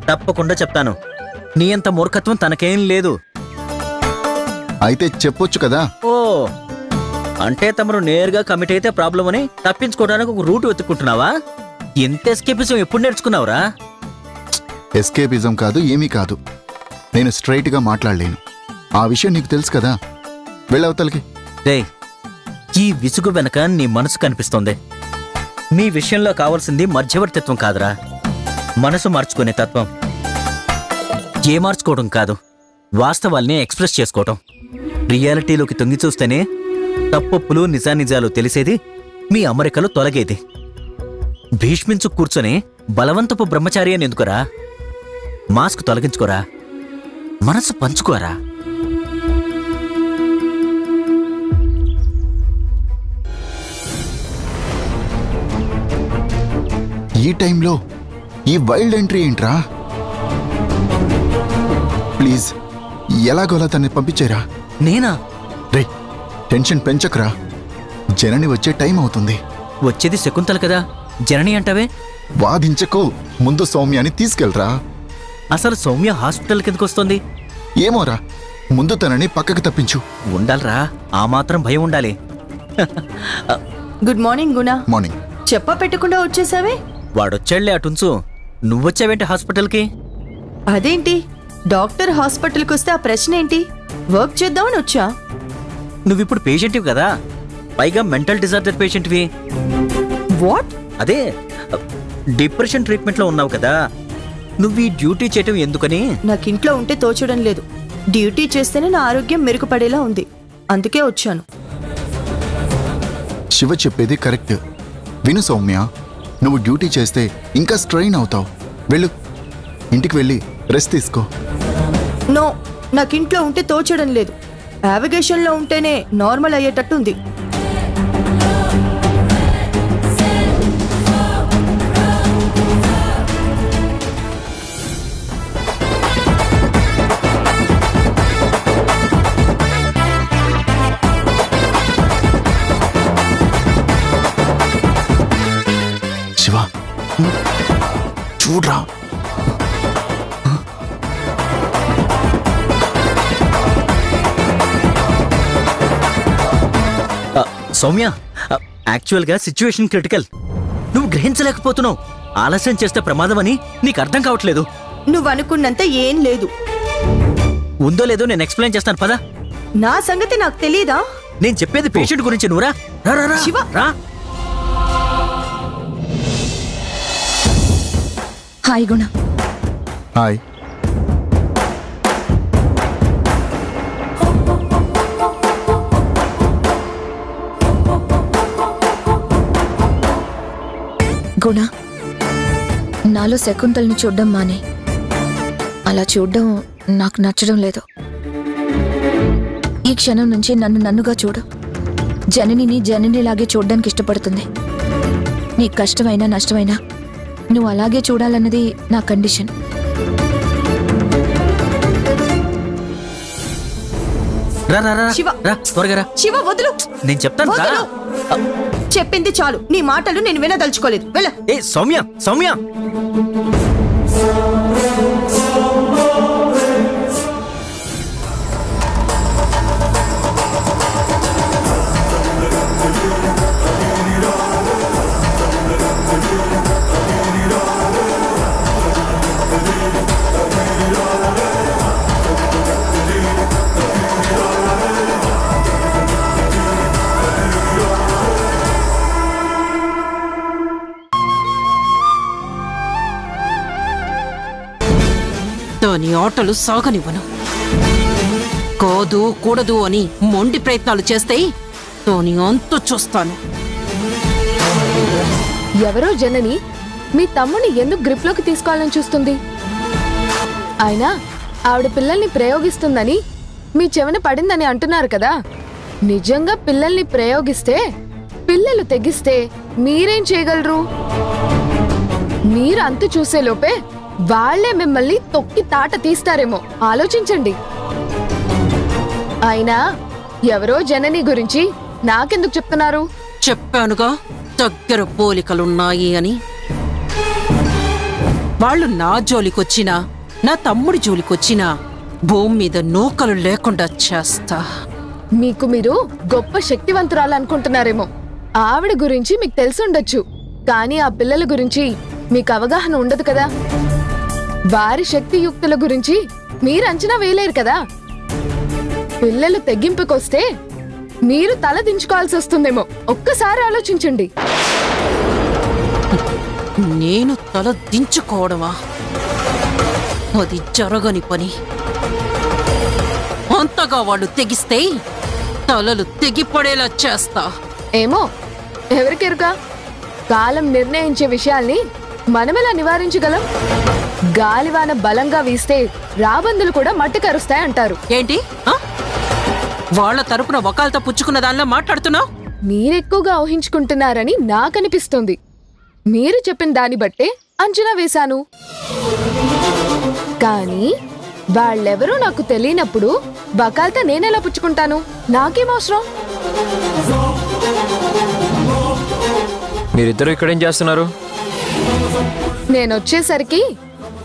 తప్పకుండా చెప్తాను. నీ అంత మూర్ఖత్వం తనకేం లేదు. అయితే చెప్పొచ్చు కదా. ఓ, అంటే తమరు నేరుగా కమిట్ అయితే ప్రాబ్లం అని తప్పించుకోవడానికి ఒక రూట్ వెతుక్కుంటున్నావా? ఎంత ఎస్కేపిజం ఎప్పుడు నేర్చుకున్నావురా? ఎస్కేపిజం కాదు, ఏమీ కాదు. నేను స్ట్రైట్గా మాట్లాడలేను. ఆ విషయం నీకు తెలుసు కదా. వెళ్ళవతలకి. రే, ఈ విసుగు వెనక నీ మనసు కనిపిస్తోంది. మీ విషయంలో కావాల్సింది మధ్యవర్తిత్వం కాదురా, మనసు మార్చుకునే తత్వం. ఏ మార్చుకోవడం కాదు, వాస్తవాల్ని ఎక్స్ప్రెస్ చేసుకోవటం. రియాలిటీలోకి తొంగి చూస్తేనే తప్పొప్పులు నిజానిజాలు తెలిసేది, మీ అమరికలు తొలగేది. భీష్మించు కూర్చొని బలవంతపు బ్రహ్మచారి అని ఎందుకురా? మాస్క్ తొలగించుకోరా, మనసు పంచుకోరా. ఈ టైంలో ఈ వైల్డ్ ఎంట్రీ ఏంట్రా? ప్లీజ్ ఎలాగోలా తన్ని పంపించేరా. నేనా? రే, టెన్షన్ పెంచకరా. జనని వచ్చే టైం అవుతుంది. వచ్చేది శకుంతల కదా, జనని అంటావే? వాదించకో, ముందు సౌమ్యాని తీసుకెళ్ళరా. అసలు సౌమ్య హాస్పిటల్కి ఎందుకు వస్తుంది? ఏమోరా, ముందు తనని పక్కకు తప్పించు. ఉండాలరా, ఆ మాత్రం భయం ఉండాలి. గుడ్ మార్నింగ్ గుణ. మార్నింగ్. చెప్పా పెట్టకుండా వచ్చేసావే? వాడొచ్చాడులే, అటుంచు. నువ్వొచ్చావేంటి హాస్పిటల్కి? అదేంటి, డాక్టర్ హాస్పిటల్కి వస్తే ఆ ప్రశ్న ఏంటి? వర్క్ చేద్దామని వచ్చా. నువ్విప్పుడు పేషెంట్వి కదా, పైగా మెంటల్ డిజార్డర్ పేషెంట్వి. వాట్? అదే, డిప్రెషన్ ట్రీట్మెంట్లో ఉన్నావు కదా. నువ్వు ఈ డ్యూటీ చేయటం ఎందుకని? నాకు ఇంట్లో ఉంటే తోచడం లేదు. డ్యూటీ చేస్తేనే నా ఆరోగ్యం మెరుగుపడేలా ఉంది, అందుకే వచ్చాను. శివ చెప్పేది కరెక్ట్. విను సౌమ్య, నువ్వు డ్యూటీ చేస్తే ఇంకా స్ట్రెయిన్ అవుతావు. వెళ్ళు, ఇంటికి వెళ్ళి రెస్ట్ తీసుకో. నో, నాకు ఇంట్లో ఉంటే తోచడం లేదు. నావిగేషన్లో ఉంటేనే నార్మల్ అయ్యేటట్టుంది. శివ, చూడ్రా. సౌమ్య, యాక్చువల్గా సిచ్యువేషన్ క్రిటికల్. నువ్వు గ్రహించలేకపోతున్నావు. ఆలస్యం చేస్తే ప్రమాదం అని నీకు అర్థం కావట్లేదు. నువ్వు అనుకున్నంత ఏం లేదు. ఉందో లేదో నేను ఎక్స్ప్లెయిన్ చేస్తాను, పదా. నా సంగతి నాకు తెలీదా? నేను చెప్పేది పేషెంట్ గురించి. నువ్వురా. శివ, రా. హాయ్ గుణ. హాయ్. గుణ, నాలో శకుంతల్ని చూడ్డం మానే. అలా చూడ్డం నాకు నచ్చడం లేదు. ఈ క్షణం నుంచి నన్ను నన్నుగా చూడు. జననిని జననిలాగే చూడ్డానికి ఇష్టపడుతుంది. నీకు కష్టమైనా నష్టమైనా నువ్వు అలాగే చూడాలన్నది నా కండిషన్. రా రా రా శివ. రా త్వరగా రా. శివ వదులు. నేను చెప్తాను రా. వదులు. చెప్పింది చాలు, నీ మాటలు నేను వినదలుచుకోలేదు. వెళ్ళ. ఏ సౌమ్య సౌమ్య దాని ఆటలు సాగనివ్వను. కాదు కూడదు అని మొండి ప్రయత్నాలు చేస్తే దాని అంతు చూస్తాను. ఎవరో జనని మీ తమ్ముని ఎందుకు గ్రిప్లోకి తీసుకోవాలని చూస్తుంది? అయినా ఆవిడ పిల్లల్ని ప్రయోగిస్తుందని మీ చెవిన పడిందని అంటున్నారు కదా. నిజంగా పిల్లల్ని ప్రయోగిస్తే, పిల్లలు తెగిస్తే మీరేం చేయగలరు? మీరు అంతు చూసేలోపే వాళ్లే మిమ్మల్ని తొక్కి తాట తీస్తారేమో ఆలోచించండి. అయినా ఎవరో జనని గురించి నాకెందుకు చెప్తున్నారు? చెప్పానుగా దగ్గర పోలికలున్నాయి అని. వాళ్ళు నా జోలికొచ్చినా, నా తమ్ముడి జోలికొచ్చినా భూమి మీద నూకలు లేకుండా చేస్తా. మీకు మీరు గొప్ప శక్తివంతురాలు అనుకుంటున్నారేమో. ఆవిడ గురించి మీకు తెలిసుండొచ్చు, కానీ ఆ పిల్లల గురించి మీకు అవగాహన ఉండదు కదా. వారి శక్తియుక్తుల గురించి మీరు అంచనా వేయలేరు కదా. పిల్లలు తెగింపుకొస్తే మీరు తల దించుకోవాల్సి వస్తుందేమో. ఒక్కసారి ఆలోచించండి. నేను తల దించుకోవడమా? అది జరగని పని. అంతగా వాళ్ళు తెగిస్తే తలలు తెగిపడేలా చేస్తా. ఏమో, ఎవరికెరుక? కాలం నిర్ణయించే విషయాల్ని మనమెలా నివారించగలం? గాలివాన బలంగా వీస్తే రాబందులు కూడా మట్టి కరుస్తాయి అంటారు. ఏంటి? వాళ్ళ తరపున వకాలతో పుచ్చుకున్న దానిలో మాట్లాడుతున్నావు? మీరెక్కువగా ఊహించుకుంటున్నారని నాకనిపిస్తుంది. మీరు చెప్పిన దాన్ని బట్టే అంచనా వేశాను. కానీ వాళ్ళెవరూ నాకు తెలియనప్పుడు వకాలతో నేనెలా పుచ్చుకుంటాను? నాకేం అవసరం? మీరిద్దరూ ఇక్కడేం చేస్తున్నారు? నేనొచ్చేసరికి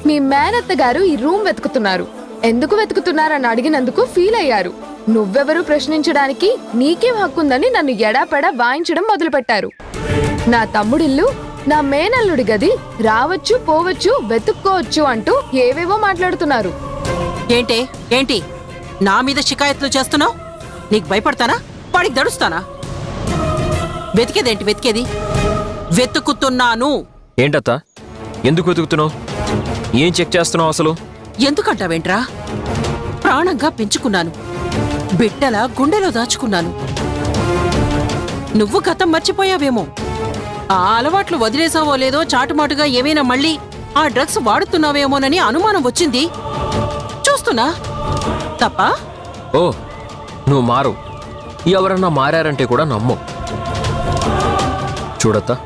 మీ మేనత్త గారు ఈ రూమ్ వెతుకుతున్నారు. ఎందుకు వెతుకుతున్నారని అడిగినందుకు ఫీల్ అయ్యారు. నువ్వెవరూ ప్రశ్నించడానికి నీకేం హక్కుందని నన్ను ఎడాపెడా వాయించడం మొదలుపెట్టారు. నా తమ్ముడిల్లు, నా మేనల్లుడి గది, రావచ్చు పోవచ్చు వెతుక్కోవచ్చు అంటూ ఏవేవో మాట్లాడుతున్నారు. ఏంటి ఏంటి నా మీద షికాయత్లు చేస్తున్నావు? నీకు భయపడతానా? వాడికి దడుస్తానా? వెతికేదేంటి? వెతికేది వెతుకుతున్నాను. ఏంటత్తా, ఎందుకు వెతుకుతున్నావు? ఏం చెక్ చేస్తున్నావు అసలు? ఎందుకంటావేంట్రా? ప్రాణంగా పెంచుకున్నాను, బిడ్డలా గుండెలో దాచుకున్నాను. నువ్వు గతం మర్చిపోయావేమో. ఆ అలవాట్లు వదిలేసావో లేదో చాటుమాటుగా ఏమైనా మళ్ళీ ఆ డ్రగ్స్ వాడుతున్నావేమోనని అనుమానం వచ్చింది. చూస్తున్నా. తప్ప? ఓ, నువ్వు మారు. ఎవరన్నా మారారంటే కూడా నమ్ము. చూడత్తా,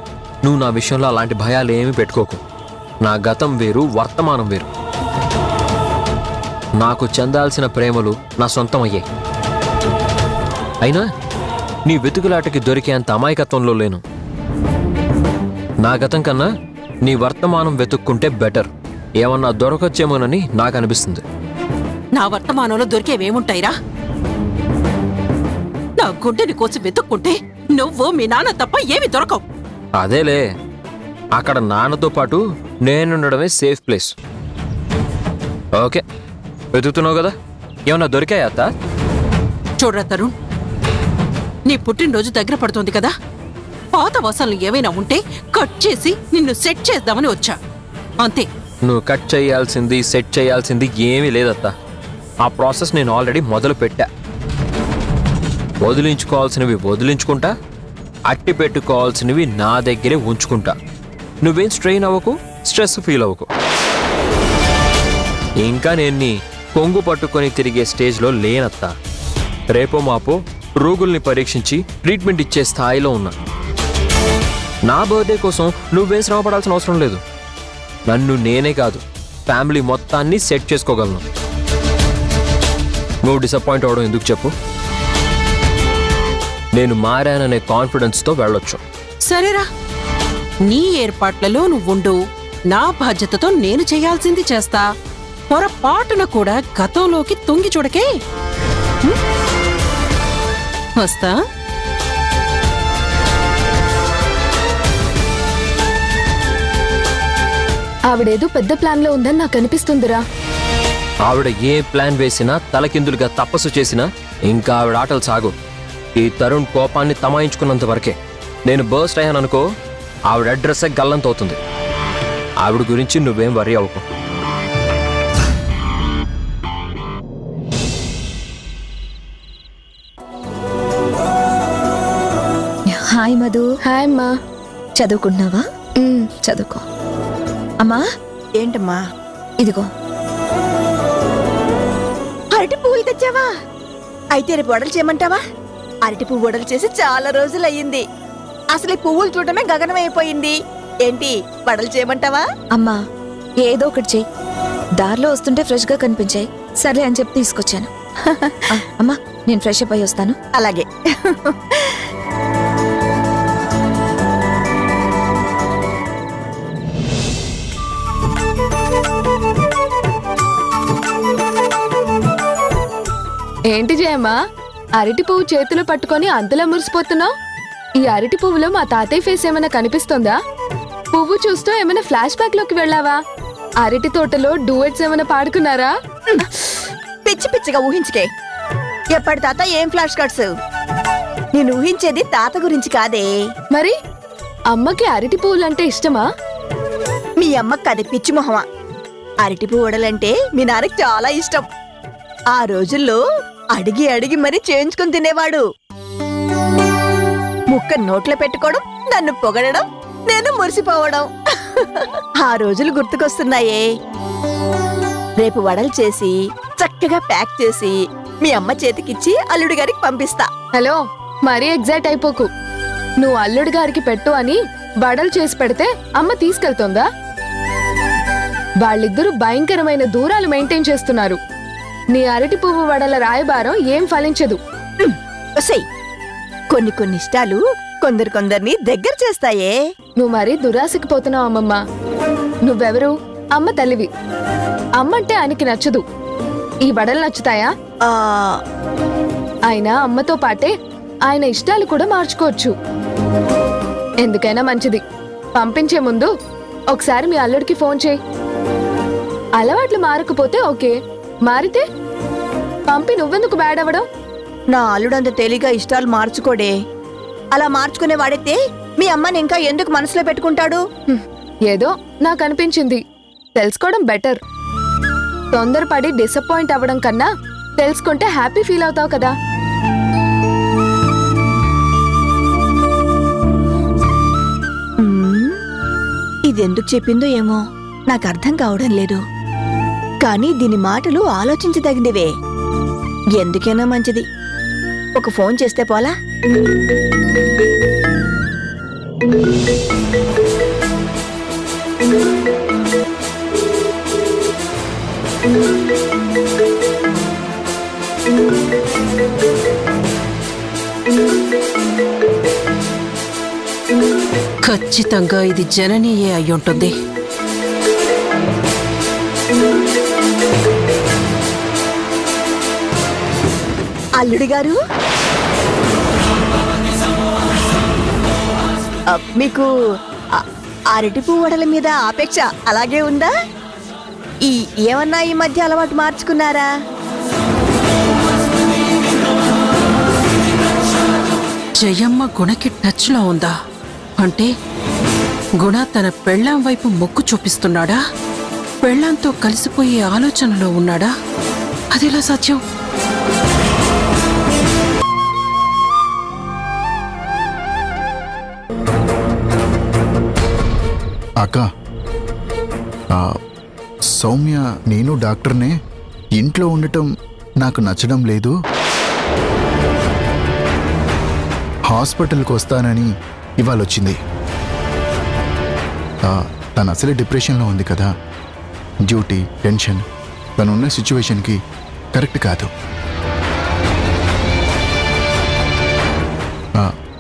నువ్వు నా విషయంలో అలాంటి భయాలు ఏమీ పెట్టుకోకు. నా గతం వేరు, వర్తమానం వేరు. నాకు చెందాల్సిన ప్రేమలు నా సొంతం అయ్యాయి. అయినా నీ వెతుకులాటకి దొరికేంత అమాయకత్వంలో లేను. నా గతం కన్నా నీ వర్తమానం వెతుక్కుంటే బెటర్. ఏమన్నా దొరకొచ్చేమోనని నాకు అనిపిస్తుంది. నా వర్తమానంలో దొరికేవేముంటాయిరా? నా గుండెని కోసి వెతుక్కుంటే నువ్వు మీ నాన్న తప్ప ఏమి దొరకవు. అదేలే, అక్కడ నాన్నతో పాటు నేనుండడమే సేఫ్ ప్లేస్. ఓకే, వెతుకుతున్నావు కదా, ఏమన్నా దొరికాయా అత్త? చూడరా తరుణ్, నీ పుట్టినరోజు దగ్గర పడుతోంది కదా. పాత వసలు ఏమైనా ఉంటే కట్ చేసి నిన్ను సెట్ చేద్దామని వచ్చా, అంతే. నువ్వు కట్ చేయాల్సింది, సెట్ చేయాల్సింది ఏమీ లేదత్తా. ఆ ప్రాసెస్ నేను ఆల్రెడీ మొదలు పెట్టా. వదిలించుకోవాల్సినవి వదిలించుకుంటా, అట్టి పెట్టుకోవాల్సినవి నా దగ్గరే ఉంచుకుంటా. నువ్వేం స్ట్రెయిన్ అవ్వకు, స్ట్రెస్ ఫీల్ అవ్వకు. ఇంకా నేను నీ కొంగు పట్టుకొని తిరిగే స్టేజ్లో లేనత్తా. రేపో మాపో రోగుల్ని పరీక్షించి ట్రీట్మెంట్ ఇచ్చే స్థాయిలో ఉన్నా. నా బర్త్డే కోసం నువ్వేం శ్రమ పడాల్సిన అవసరం లేదు. నన్ను నేనే కాదు, ఫ్యామిలీ మొత్తాన్ని సెట్ చేసుకోగలను. నువ్వు డిసప్పాయింట్ అవడం ఎందుకు చెప్పు? నేను మారాననే కాన్ఫిడెన్స్తో వెళ్ళొచ్చు. సరేరా, నీ ఏర్పాట్లలో నువ్వుండు, నా బాధ్యతతో నేను చేయాల్సింది చేస్తా. పొరపాటున కూడా గతంలోకి తొంగి చూడకే. వస్తా. ఆవిడేదో పెద్ద ప్లాన్ లో ఉందని నాకు అనిపిస్తుందిరా. ఆవిడ ఏ ప్లాన్ వేసినా తలకిందులుగా తపస్సు చేసినా ఇంకా ఆవిడ ఆటలు సాగు. ఈ తరుణ్ కోపాన్ని తమాయించుకున్నంత వరకే. నేను బర్స్ట్ అయ్యాననుకో, ఆవిడ అడ్రస్సే గల్లంతవుతుంది. ఆవిడ గురించి నువ్వేం వరీ అవ్వకు. హాయ్ మధు. హాయ్ అమ్మా. చదువుకుంటున్నావా? చదువుకో. అమ్మా. ఏంటమ్మా? ఇదిగో అరటి పువ్వులు తెచ్చావా? అయితే రేపు వడలు చేయమంటావా? అరటి పువ్వు వడలు చేసి చాలా రోజులు అయ్యింది. అసలు ఈ పువ్వులు చూడటమే గగనమైపోయింది. ఏంటి, వడలు చేయమంటావా? అమ్మా, ఏదో ఒకటి చెయ్యి. దారిలో వస్తుంటే ఫ్రెష్ గా కనిపించాయి, సరే అని చెప్పి తీసుకొచ్చాను. అమ్మా, నేను ఫ్రెష్ అప్ అయ్యి వస్తాను. అలాగే. ఏంటి జయమ్మా, అరటి పువ్వు చేతిలో పట్టుకొని అంతలా మురిసిపోతున్నావు? ఈ అరటి పువ్వులో మా తాతయ్య ఫేస్ ఏమైనా కనిపిస్తుందా? పువ్వు చూస్తూ ఏమైనా ఫ్లాష్ బ్యాక్ లోకి వెళ్ళావా? అరటి తోటలో డూయెట్స్ ఏమైనా పాడుకున్నారా? పిచ్చి పిచ్చిగా ఊహించుకే. ఎప్పటి తాత ఏం ఫ్లాష్ కార్డ్స్? నేను ఊహించేది తాత గురించి కాదే. మరి అమ్మకి అరటి పువ్వులంటే ఇష్టమా? మీ అమ్మకి అది పిచ్చి మొహమా. అరటి పువ్వు వడలంటే మీ నాన్నకి చాలా ఇష్టం. ఆ రోజుల్లో అడిగి అడిగి మరీ చేయించుకుని తినేవాడు. ముక్క నోట్లో పెట్టుకోవడం, నన్ను పొగడడం, నేను మురిసిపోవడం. ఆ రోజులు గుర్తుకొస్తున్నాయే. రేపు వడలు చేసి చక్కగా ప్యాక్ చేసి మీ అమ్మ చేతికిచ్చి అల్లుడి గారికి పంపిస్తా. హలో, మరీ ఎగ్జైట్ అయిపోకు. నువ్వు అల్లుడి గారికి పెట్టు అని వడలు చేసి పెడితే అమ్మ తీసుకెళ్తోందా? వాళ్ళిద్దరూ భయంకరమైన దూరాలు మెయింటైన్ చేస్తున్నారు. నీ అరటి పువ్వు వడల రాయబారం ఏం ఫలించదు. కొన్ని కొన్ని ఇష్టాలు కొందరిని దగ్గర చేస్తాయే. నువ్వు మరీ దురాశకి పోతున్నావు అమ్మమ్మ. నువ్వెవరు? అమ్మ తల్లివి. అమ్మంటే ఆయనకి నచ్చదు. ఈ వడలు నచ్చుతాయా? అయినా అమ్మతో పాటే ఆయన ఇష్టాలు కూడా మార్చుకోవచ్చు. ఎందుకైనా మంచిది. పంపించే ముందు ఒకసారి మీ అల్లుడికి ఫోన్ చేయి. అలవాట్లు మారకపోతే ఓకే, మారితే పంపి నువ్వెందుకు బ్యాడ్ అవ్వడం? నా అల్లుడంత తేలిగా ఇష్టాలు మార్చుకోడే. అలా మార్చుకునే వాడైతే మీ అమ్మని ఇంకా ఎందుకు మనసులో పెట్టుకుంటాడు? ఏదో నాకు అనిపించింది. తెలుసుకోవడం బెటర్. తొందరపడి డిసప్పాయింట్ అవ్వడం కన్నా తెలుసుకుంటే హ్యాపీ ఫీల్ అవుతావు కదా. ఇదెందుకు చెప్పిందో ఏమో నాకు అర్థం కావడం లేదు. కానీ దీని మాటలు ఆలోచించదగినవే. ఎందుకైనా మంచిది ఒక ఫోన్ చేస్తే పోలా? ఖచ్చితంగా ఇది జననీయే అయ్యుంటుంది. అల్లుడి గారు, మీకు అరటి పువ్వు వడల మీద ఆపేక్ష అలాగే ఉందా? ఏమన్నా ఈ మధ్య అలవాటు మార్చుకున్నారా? జయమ్మ గుణకి టచ్ లో ఉందా? అంటే గుణ తన పెళ్ళాం వైపు మొక్కు చూపిస్తున్నాడా? పెళ్ళాంతో కలిసిపోయే ఆలోచనలో ఉన్నాడా? అదెలా సాధ్యం? అక్క, సౌమ్య నేను డాక్టర్నే, ఇంట్లో ఉండటం నాకు నచ్చడం లేదు, హాస్పిటల్కి వస్తానని ఇవాళ వచ్చింది. తను అసలే డిప్రెషన్లో ఉంది కదా. డ్యూటీ, టెన్షన్, తనున్న సిచ్యువేషన్కి కరెక్ట్ కాదు.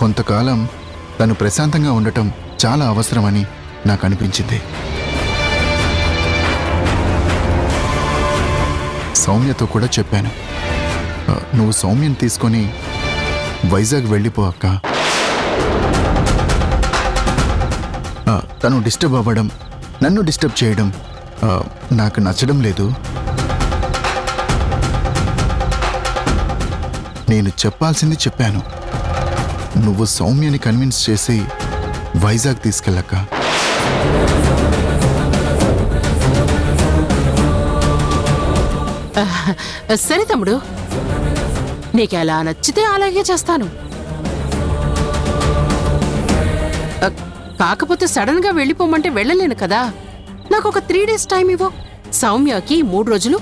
కొంతకాలం తను ప్రశాంతంగా ఉండటం చాలా అవసరమని నాకు అనిపించింది. సౌమ్యతో కూడా చెప్పాను, నువ్వు సౌమ్యని తీసుకొని వైజాగ్ వెళ్ళిపో అక్క. తను డిస్టర్బ్ అవ్వడం, నన్ను డిస్టర్బ్ చేయడం నాకు నచ్చడం లేదు. నేను చెప్పాల్సింది చెప్పాను. నువ్వు సౌమ్యని కన్విన్స్ చేసి వైజాగ్ తీసుకెళ్ళక్క. సరే తమ్ముడు, నీకెలా నచ్చితే అలాగే చేస్తాను. కాకపోతే సడన్ గా వెళ్ళిపోమంటే వెళ్ళలేను కదా. నాకు ఒక 3 days టైం ఇవ్వు. సౌమ్యకి 3 రోజులు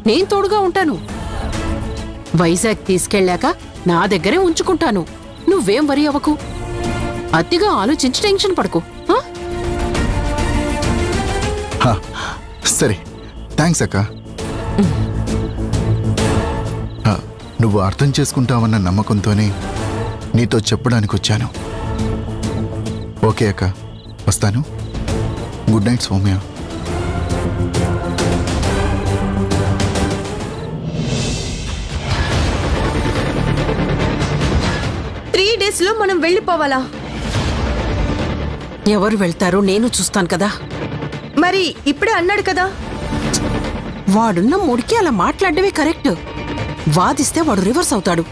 నేను తోడుగా ఉంటాను. వైజాగ్ తీసుకెళ్ళాక నా దగ్గరే ఉంచుకుంటాను. నువ్వేం వరి అవ్వకు. అతిగా ఆలోచించి టెన్షన్ పడకు. సరే, థ్యాంక్స్ అక్క. నువ్వు అర్థం చేసుకుంటావన్న నమ్మకంతోనే నీతో చెప్పడానికి వచ్చాను. ఓకే అక్క, వస్తాను. Good night Soumya. లో మనం వెళ్ళిపోవాలా? ఎవరు వెళ్తారో నేను చూస్తాను కదా. మరి ఇప్పుడే అన్నాడు కదా. వాడున్న మూడికి అలా మాట్లాడమే కరెక్ట్. వాదిస్తే వాడు రివర్స్ అవుతాడు.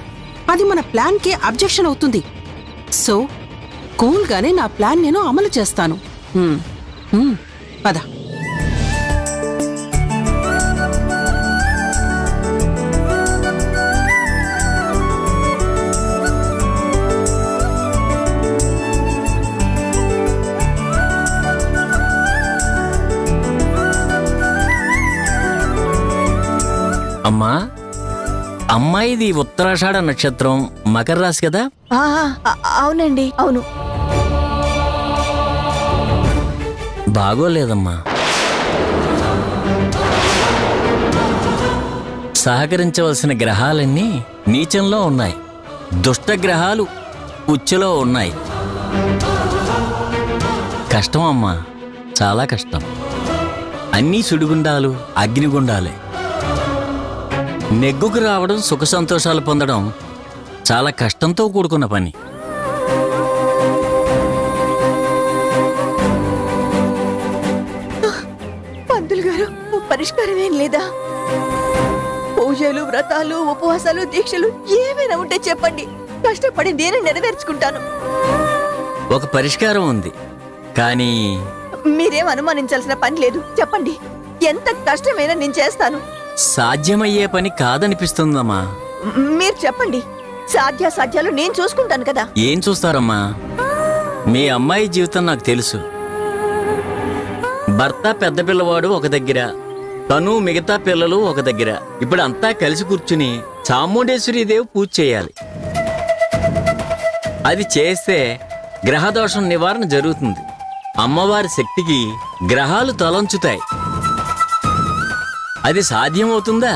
అది మన ప్లాన్ కి అబ్జెక్షన్ అవుతుంది. సో కూల్ గానే నా ప్లాన్ నేను అమలు చేస్తాను. పద. అమ్మా, అమ్మాయిది ఉత్తరాషాఢ నక్షత్రం, మకర రాశి కదా? అవునండి, అవును. బాగోలేదమ్మా. సహకరించవలసిన గ్రహాలన్నీ నీచంలో ఉన్నాయి. దుష్ట గ్రహాలు ఉచ్చులో ఉన్నాయి. కష్టం అమ్మా, చాలా కష్టం. అన్నీ సుడిగుండాలు, అగ్నిగుండాలే. నెగ్గుకు రావడం, సుఖ సంతోషాలు పొందడం చాలా కష్టంతో కూడుకున్న పని. పంతులు గారు, పరిష్కారం ఏం లేదా? పూజలు, వ్రతాలు, ఉపవాసాలు, దీక్షలు ఏమైనా ఉంటే చెప్పండి. కష్టపడి నేను నెరవేర్చుకుంటాను. ఒక పరిష్కారం ఉంది, కానీ మీరేం అనుమానించాల్సిన పని లేదు. చెప్పండి, ఎంత కష్టమైనా నేను చేస్తాను. సాధ్యమయ్యే పని కాదనిపిస్తుందమ్మా. మీరు చెప్పండి, సాధ్యాసాధ్యాలు నేను చూసుకుంటాను కదా. ఏం చూస్తారమ్మా? మీ అమ్మాయి జీవితం నాకు తెలుసు. భర్త పెద్ద పిల్లవాడు ఒక దగ్గర, తను మిగతా పిల్లలు ఒక దగ్గర. ఇప్పుడు అంతా కలిసి కూర్చుని చాముండేశ్వరీదేవి పూజ చేయాలి. అది చేస్తే గ్రహదోషం నివారణ జరుగుతుంది. అమ్మవారి శక్తికి గ్రహాలు తలంచుతాయి. అది సాధ్యమవుతుందా?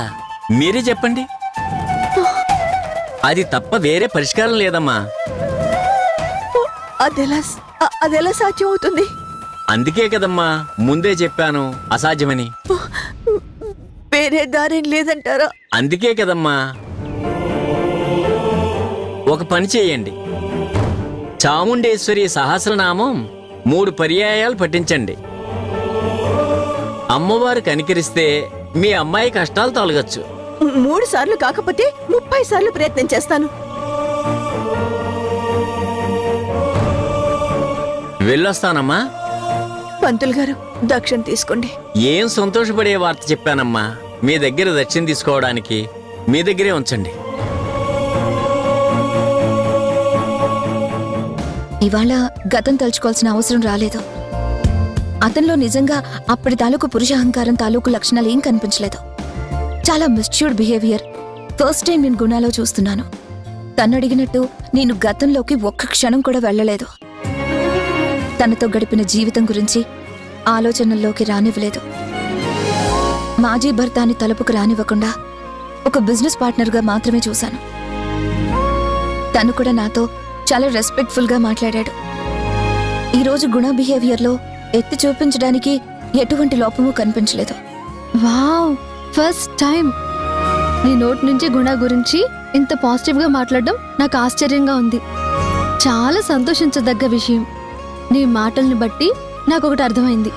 మీరే చెప్పండి. అది తప్ప వేరే పరిష్కారం లేదమ్మా. అదెలా సాధ్యం అవుతుంది? అందుకే కదమ్మా ముందే చెప్పాను అసాధ్యమని. వేరే దారేం లేదంటారా? అందుకే కదమ్మా. ఒక పని చేయండి, చాముండేశ్వరి సహస్రనామం 3 పర్యాయాలు పఠించండి. అమ్మవారు కనికరిస్తే మీ అమ్మాయి కష్టాలు తొలగచ్చు. 3 సార్లు కాకపోతే 30 సార్లు ప్రయత్నం చేస్తాను. వెళ్ళొస్తానమ్మా. పంతులు గారు, దక్షిణ తీసుకోండి. ఏం సంతోషపడే వార్త చెప్పానమ్మా. మీ దగ్గర దక్షిణ తీసుకోవడానికి మీ దగ్గరే ఉంచండి. ఇవాళ గతం తలుచుకోవాల్సిన అవసరం రాలేదు. అతనిలో నిజంగా అప్పటి తాలూకు పురుషాహంకారం తాలూకు లక్షణాలు ఏం కనిపించలేదు. చాలా మిస్చ్యూర్డ్ బిహేవియర్ ఫస్ట్ టైం నేను గుణాలో చూస్తున్నాను. తనడిగినట్టు నేను గతంలోకి ఒక్క క్షణం కూడా వెళ్ళలేదు. తనతో గడిపిన జీవితం గురించి ఆలోచనల్లోకి రానివ్వలేదు. మాజీ భర్త అని తలుపుకు రానివ్వకుండా ఒక బిజినెస్ పార్ట్నర్గా మాత్రమే చూశాను. తను కూడా నాతో చాలా రెస్పెక్ట్ఫుల్ గా మాట్లాడాడు. ఈరోజు గుణ బిహేవియర్లో ఎత్తి చూపించడానికి ఎటువంటి లోపము కనిపించలేదు. వావ్, ఫస్ట్ టైం నీ నోట్ నుంచి గుణ గురించి ఇంత పాజిటివ్ గా మాట్లాడడం నాకు ఆశ్చర్యంగా ఉంది. చాలా సంతోషించదగ్గ విషయం. నీ మాటల్ని బట్టి నాకు ఒకటి అర్థమైంది.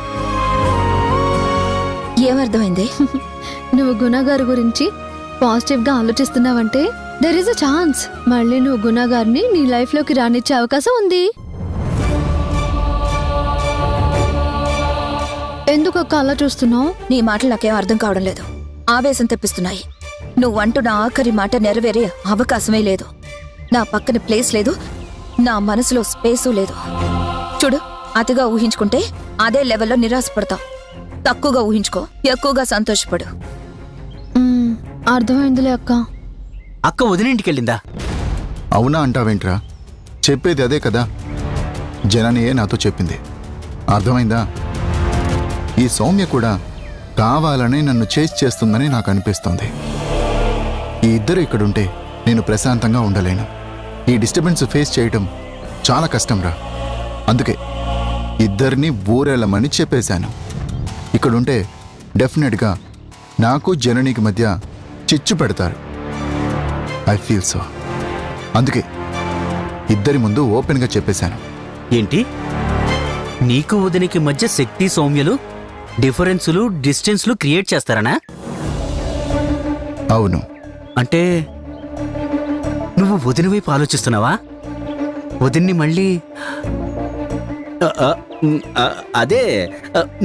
ఏమర్థమైంది? నువ్వు గుణ గారి గురించి పాజిటివ్ గా ఆలోచిస్తున్నావంటే దెర్ ఇస్ అ ఛాన్స్ మళ్ళీ నువ్వు గుణ గారిని నీ లైఫ్ లోకి రానిచ్చే అవకాశం ఉంది. ఎందుకు అక్క అలా చూస్తున్నావు? నీ మాటలు నాకేం అర్థం కావడం లేదు. ఆవేశం తెప్పిస్తున్నాయి. నువ్వంటూ నా ఆఖరి మాట నెరవేరే అవకాశమే లేదు. నా పక్కన ప్లేస్ లేదు, నా మనసులో స్పేసు లేదు. చూడు, అతిగా ఊహించుకుంటే అదే లెవెల్లో నిరాశపడతావు. తక్కువగా ఊహించుకో, ఎక్కువగా సంతోషపడు. అర్థమైందిలే అక్క. అక్క వదిలింటికి వెళ్ళిందా? అవునా అంటావేంట్రా? చెప్పేది అదే కదా. జననియే నాతో చెప్పింది. అర్థమైందా? ఈ సౌమ్య కూడా కావాలని నన్ను చేసి చేస్తుందని నాకు అనిపిస్తోంది. ఈ ఇద్దరు ఇక్కడుంటే నేను ప్రశాంతంగా ఉండలేను. ఈ డిస్టర్బెన్స్ ఫేస్ చేయటం చాలా కష్టంరా. అందుకే ఇద్దరిని ఊరెళ్ళమని చెప్పేశాను. ఇక్కడుంటే డెఫినెట్గా నాకు జననికి మధ్య చిచ్చు పెడతారు. I feel so. అందుకే ఇద్దరి ముందు ఓపెన్గా చెప్పేశాను. ఏంటి, నీకు వదినికి మధ్య శక్తి సౌమ్యలు డిఫరెన్సులు డిస్టెన్స్లు క్రియేట్ చేస్తారనా? అవును. అంటే నువ్వు వదిన వైపు ఆలోచిస్తున్నావా? వదిన్ని మళ్ళీ అదే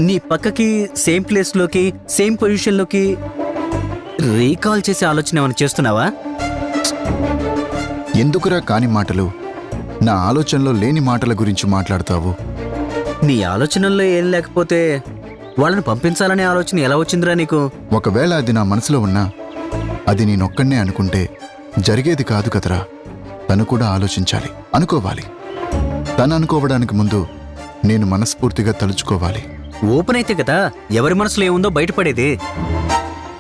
నీ పక్కకి సేమ్ ప్లేస్లోకి సేమ్ పొజిషన్లోకి రీకాల్ చేసే ఆలోచన ఏమైనా చేస్తున్నావా? ఎందుకురా కాని మాటలు? నా ఆలోచనలో లేని మాటల గురించి మాట్లాడతావు. నీ ఆలోచనల్లో ఏం లేకపోతే వాళ్ళని పంపించాలనే ఆలోచన ఎలా వచ్చిందిరా నీకు? ఒకవేళ అది నా మనసులో ఉన్నా అది నేనొక్కడే అనుకుంటే జరిగేది కాదు కదరా. తను కూడా ఆలోచించాలి, అనుకోవాలి. తను అనుకోవడానికి ముందు నేను మనస్ఫూర్తిగా తలుచుకోవాలి. ఓపెన్ అయితే కదా ఎవరి మనసులో ఏముందో బయటపడేది.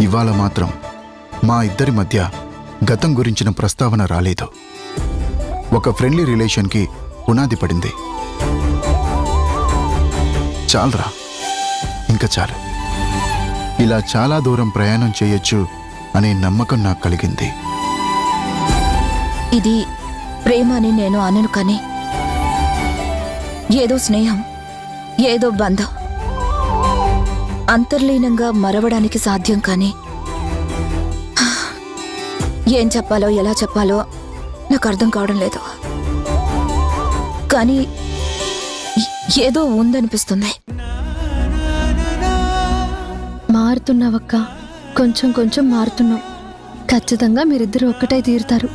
ఇవాళ మాత్రం మా ఇద్దరి మధ్య గతం గురించిన ప్రస్తావన రాలేదు. ఒక ఫ్రెండ్లీ రిలేషన్కి పునాది పడింది. చాలరా, ఇంకా చాలు. ఇలా చాలా దూరం ప్రయాణం చేయొచ్చు అనే నమ్మకం నాకు కలిగింది. ఇది ప్రేమ అని నేను అనను, కానీ ఏదో స్నేహం, ఏదో బంధం అంతర్లీనంగా మరవడానికి సాధ్యం. కానీ ఏం చెప్పాలో ఎలా చెప్పాలో నాకు అర్థం కావడం లేదు. కానీ ఏదో ఉందనిపిస్తుంది. మారుతున్నావక్క, కొంచెం కొంచెం మారుతున్నావు. ఖచ్చితంగా మీరిద్దరూ ఒక్కటై తీరుతారు.